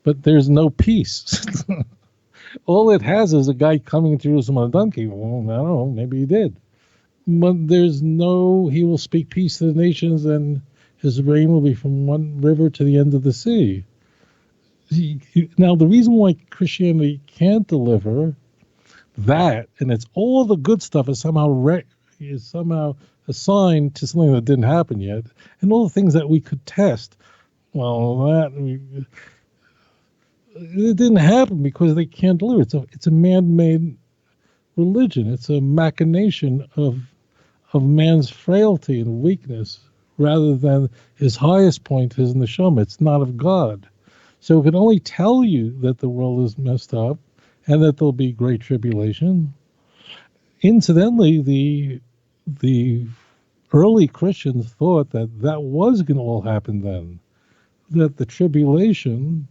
S2: But there's no peace. All it has is a guy coming into Jerusalem on a donkey. Well, I don't know, maybe he did. But he will speak peace to the nations, and his reign will be from one river to the end of the sea. Now, the reason why Christianity can't deliver that, and it's all the good stuff is somehow assigned to something that didn't happen yet, and all the things that we could test. Well, it didn't happen because they can't deliver. It's a man-made religion. It's a machination of man's frailty and weakness, rather than his highest point is neshama. It's not of God. So it can only tell you that the world is messed up and that there'll be great tribulation. Incidentally, the early Christians thought that was going to all happen then, that the tribulation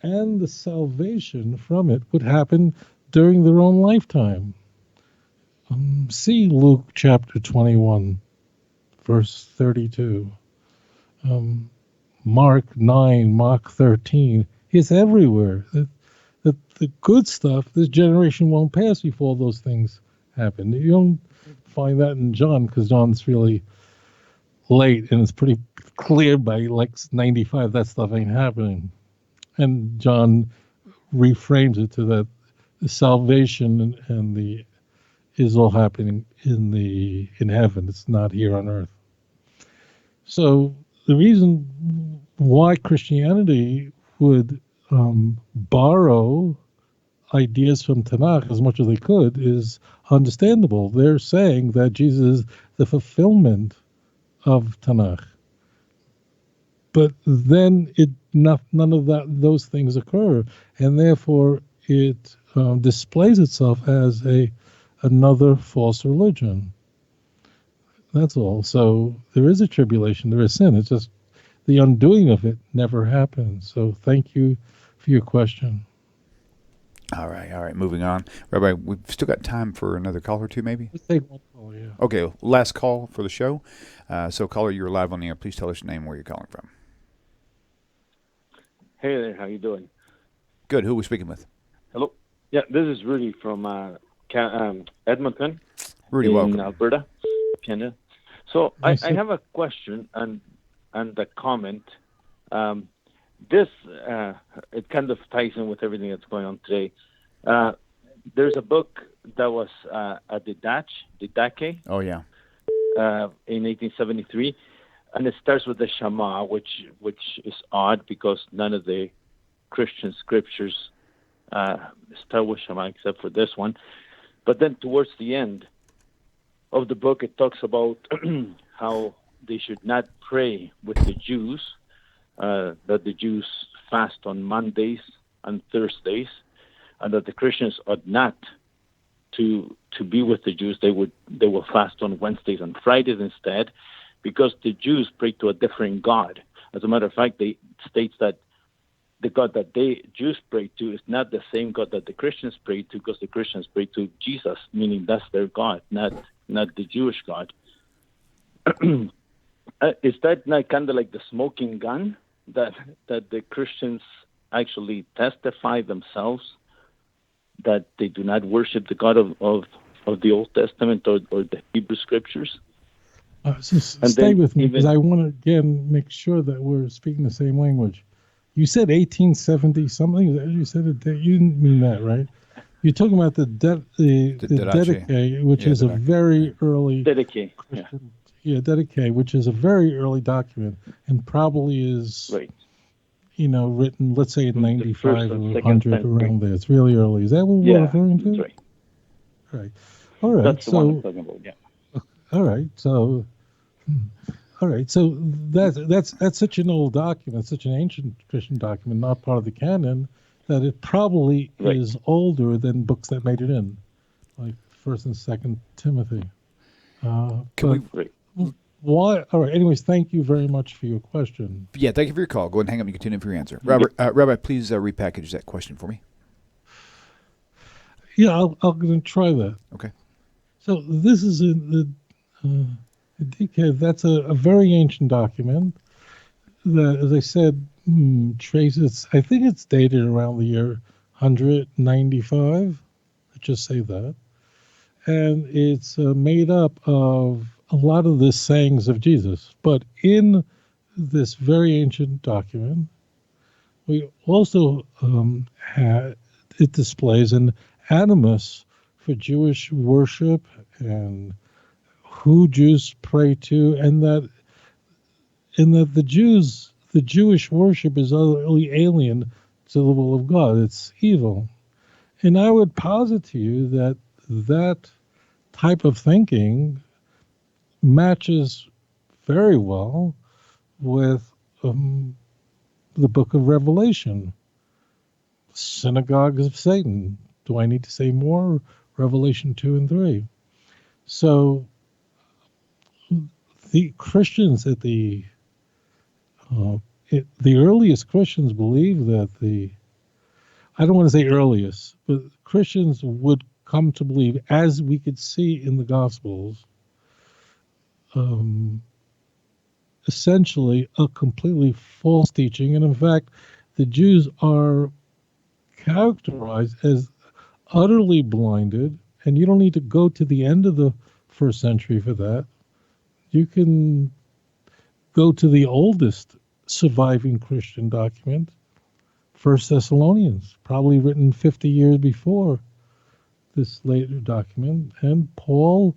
S2: and the salvation from it would happen during their own lifetime. See Luke chapter 21, verse 32. Mark 9, Mark 13. It's everywhere. The good stuff, this generation won't pass before those things happen. You don't find that in John, because John's really late, and it's pretty clear by like 95 that stuff ain't happening. And John reframes it to that the salvation and the is all happening in heaven. It's not here on earth. So the reason why Christianity would borrow ideas from Tanakh as much as they could is understandable. They're saying that Jesus is the fulfillment of Tanakh. But then none of those things occur, and therefore it displays itself as another false religion. That's all. So there is a tribulation, there is sin. It's just the undoing of it never happens. So thank you for your question.
S1: All right. Moving on. Rabbi, we've still got time for another call or two, maybe?
S2: Let's take one call, yeah.
S1: Okay, last call for the show. So, caller, you're live on the air. Please tell us your name and where you're calling from.
S7: Hey there, how you doing?
S1: Good. Who are we speaking with?
S7: Hello. Yeah, this is Rudy from Edmonton,
S1: Rudy,
S7: in
S1: welcome.
S7: Alberta, Canada. So I have a question and a comment. This it kind of ties in with everything that's going on today. There's a book that was a DIDACHE.
S1: Oh, yeah.
S7: In 1873, and it starts with the Shema, which is odd because none of the Christian scriptures start with Shema except for this one. But then towards the end of the book, it talks about how they should not pray with the Jews, that the Jews fast on Mondays and Thursdays, and that the Christians ought not to be with the Jews. They will fast on Wednesdays and Fridays instead, because the Jews pray to a different God. As a matter of fact, they states that the God that the Jews pray to is not the same God that the Christians pray to, because the Christians pray to Jesus, meaning that's their God, not the Jewish God. Is that not kind of like the smoking gun that the Christians actually testify themselves that they do not worship the God of the Old Testament or the Hebrew Scriptures?
S2: So stay with me, because I want to again make sure that we're speaking the same language. You said 1870 something. You said it. You didn't mean that, right? You're talking about the DIDACHE, which is a very early
S7: DIDACHE,
S2: DIDACHE, which is a very early document, and probably is
S7: right.
S2: Written, let's say in 95 or 100, around there. It's really early. Is that what we're referring to?
S7: That's right.
S2: Right. All right.
S7: That's the one I'm talking about. Yeah.
S2: All right. So that's such an old document, such an ancient Christian document, not part of the canon, that it probably is older than books that made it in, like 1st and 2nd Timothy. Why? All right. Anyways, thank you very much for your question.
S1: Yeah, thank you for your call. Go ahead and hang up and continue for your answer. Robert, Rabbi, please repackage that question for me.
S2: Yeah, I'm going to try that.
S1: Okay.
S2: So this is the DK. That's a very ancient document that, as I said, traces. I think it's dated around the year 195. Let's just say that, and it's made up of a lot of the sayings of Jesus. But in this very ancient document, we also it displays an animus for Jewish worship and who Jews pray to, and that the Jewish worship is utterly alien to the will of God. It's evil. And I would posit to you that that type of thinking matches very well with the book of Revelation, synagogues of Satan. Do I need to say more? Revelation 2 and 3. So the Christians at the earliest Christians believe that I don't want to say earliest, but Christians would come to believe, as we could see in the Gospels, essentially a completely false teaching. And in fact, the Jews are characterized as utterly blinded, and you don't need to go to the end of the first century for that. You can go to the oldest surviving Christian document, 1 Thessalonians, probably written 50 years before this later document. And Paul,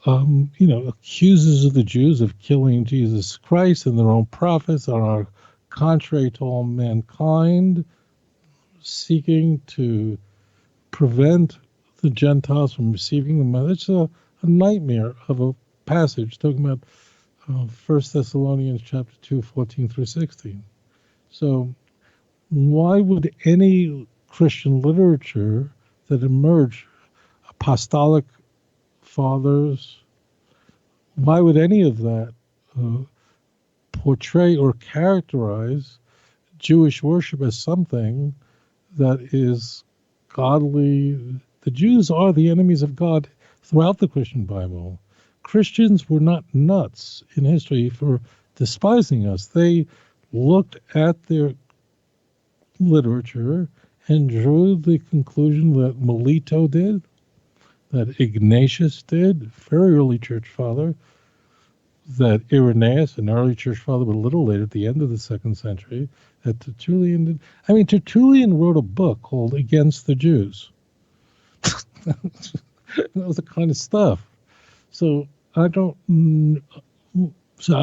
S2: accuses the Jews of killing Jesus Christ and their own prophets and are contrary to all mankind, seeking to prevent the Gentiles from receiving the message. It's a nightmare of a passage talking about 1 Thessalonians chapter 2, 14 through 16. So why would any Christian literature that emerged, apostolic fathers, why would any of that portray or characterize Jewish worship as something that is godly? The Jews are the enemies of God throughout the Christian Bible. Christians were not nuts in history for despising us. They looked at their literature and drew the conclusion that Melito did, that Ignatius did, very early church father, that Irenaeus, an early church father, but a little later, at the end of the 2nd century, that Tertullian did. I mean, Tertullian wrote a book called Against the Jews. That was the kind of stuff. So I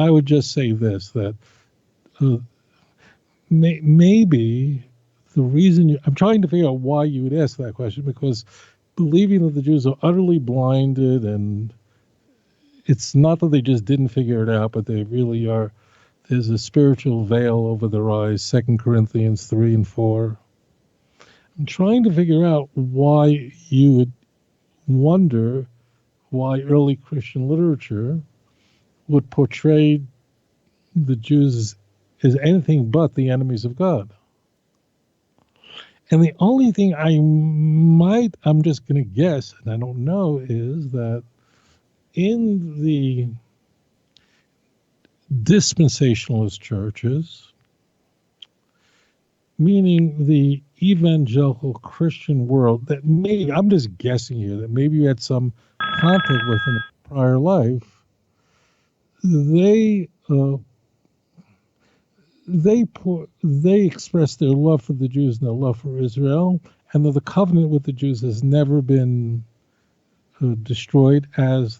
S2: would just say this, that maybe the reason I'm trying to figure out why you would ask that question, because believing that the Jews are utterly blinded, and it's not that they just didn't figure it out, but they really are. There's a spiritual veil over their eyes, 2 Corinthians 3 and 4. I'm trying to figure out why you would wonder why early Christian literature would portray the Jews as anything but the enemies of God. And the only thing I'm just going to guess, and I don't know, is that in the dispensationalist churches, meaning the evangelical Christian world, that maybe, I'm just guessing here, that maybe you had some contact with in a prior life, they express their love for the Jews and their love for Israel, and that the covenant with the Jews has never been destroyed, as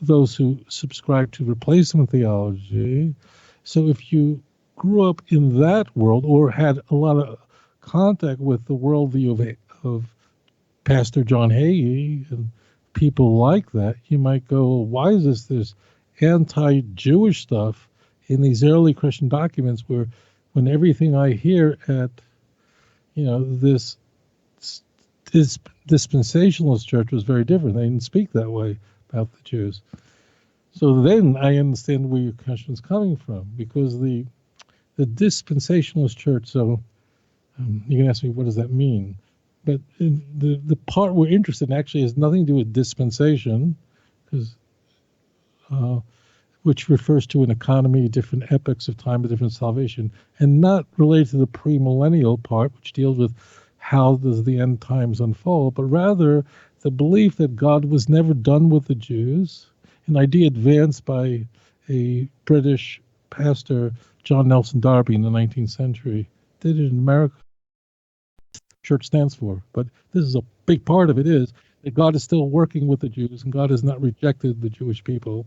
S2: those who subscribe to replacement theology. So if you grew up in that world or had a lot of contact with the worldview of Pastor John Hagee and people like that, you might go, why is this anti-Jewish stuff in these early Christian documents, when everything I hear at this dispensationalist church was very different. They didn't speak that way about the Jews. So then I understand where your question is coming from, because the dispensationalist church, so you can ask me, what does that mean? But the part we're interested in actually has nothing to do with dispensation, because which refers to an economy, different epochs of time, a different salvation, and not related to the premillennial part, which deals with how does the end times unfold, but rather the belief that God was never done with the Jews, an idea advanced by a British pastor, John Nelson Darby, in the 19th century. Did it in America. Church stands for, but this is a big part of it, is that God is still working with the Jews, and God has not rejected the Jewish people,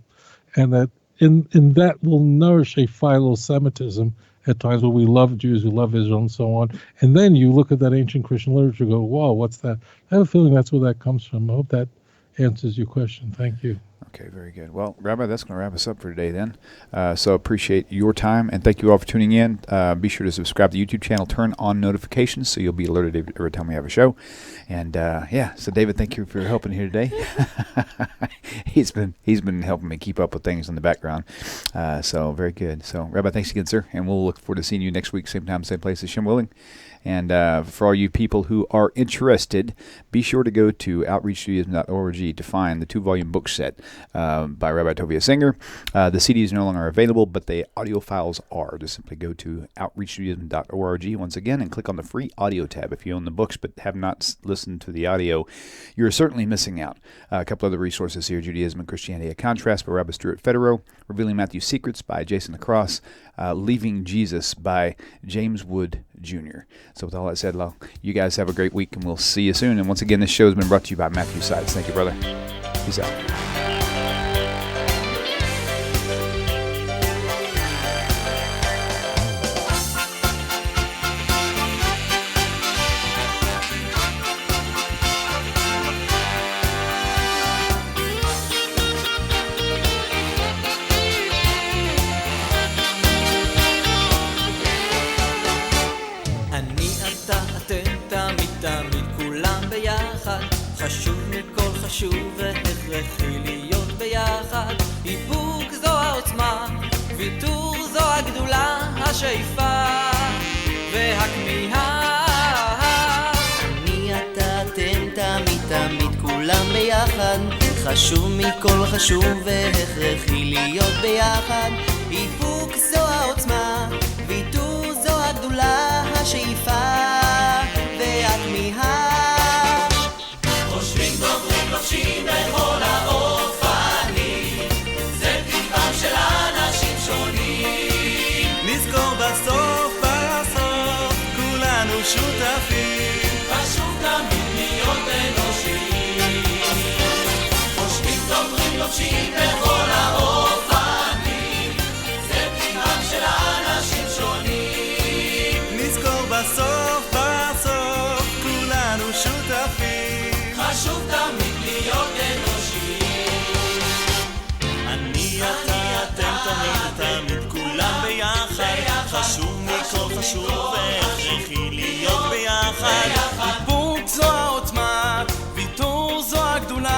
S2: and that in that will nourish a philo-Semitism at times when we love Jews, we love Israel, and so on. And then you look at that ancient Christian literature and go, whoa, what's that? I have a feeling that's where that comes from. I hope that answers your question. Thank you.
S1: Okay, very good. Well, Rabbi, that's going to wrap us up for today then. So appreciate your time, and thank you all for tuning in. Be sure to subscribe to the YouTube channel, turn on notifications so you'll be alerted every time we have a show. And so David, thank you for helping here today. He's been helping me keep up with things in the background. So very good. So Rabbi, thanks again, sir, and we'll look forward to seeing you next week, same time, same place, Hashem willing. And for all you people who are interested, be sure to go to outreachjudaism.org to find the 2-volume book set by Rabbi Tovia Singer. The CDs are no longer available, but the audio files are. Just simply go to outreachjudaism.org once again and click on the free audio tab. If you own the books but have not listened to the audio, you're certainly missing out. A couple other resources here: Judaism and Christianity: A Contrast by Rabbi Stuart Federer, Revealing Matthew's Secrets by Jason LaCrosse, Leaving Jesus by James Wood Jr. So with all that said, you guys have a great week, and we'll see you soon. And once again, this show has been brought to you by Matthew Sides. Thank you, brother. Peace out.
S8: חשוב והכרחי להיות ביחד. איפוק זו העוצמה, ויתור זו הגדולה, השאיפה והכמיהה. אני אתה אתם תמיד תמיד כולם ביחד. חשוב מכל חשוב והכרחי להיות ביחד. איפוק זו העוצמה, ויתור זו הגדולה, השאיפה והכמיהה. לובשים בכל האופנים, זה טבעם של אנשים שונים. נזכור בסוף, כולנו שותפים. חשוב תמיד להיות אנושיים. חושבים דוברים לובשים בכל האופנים, זה טבעם של אנשים שונים. נזכור בסוף, כולנו שותפים. חשוב תמיד להיות אנושיים. אני אתה, אתם תמיד, כולם ביחד. חשוב מכל חשוב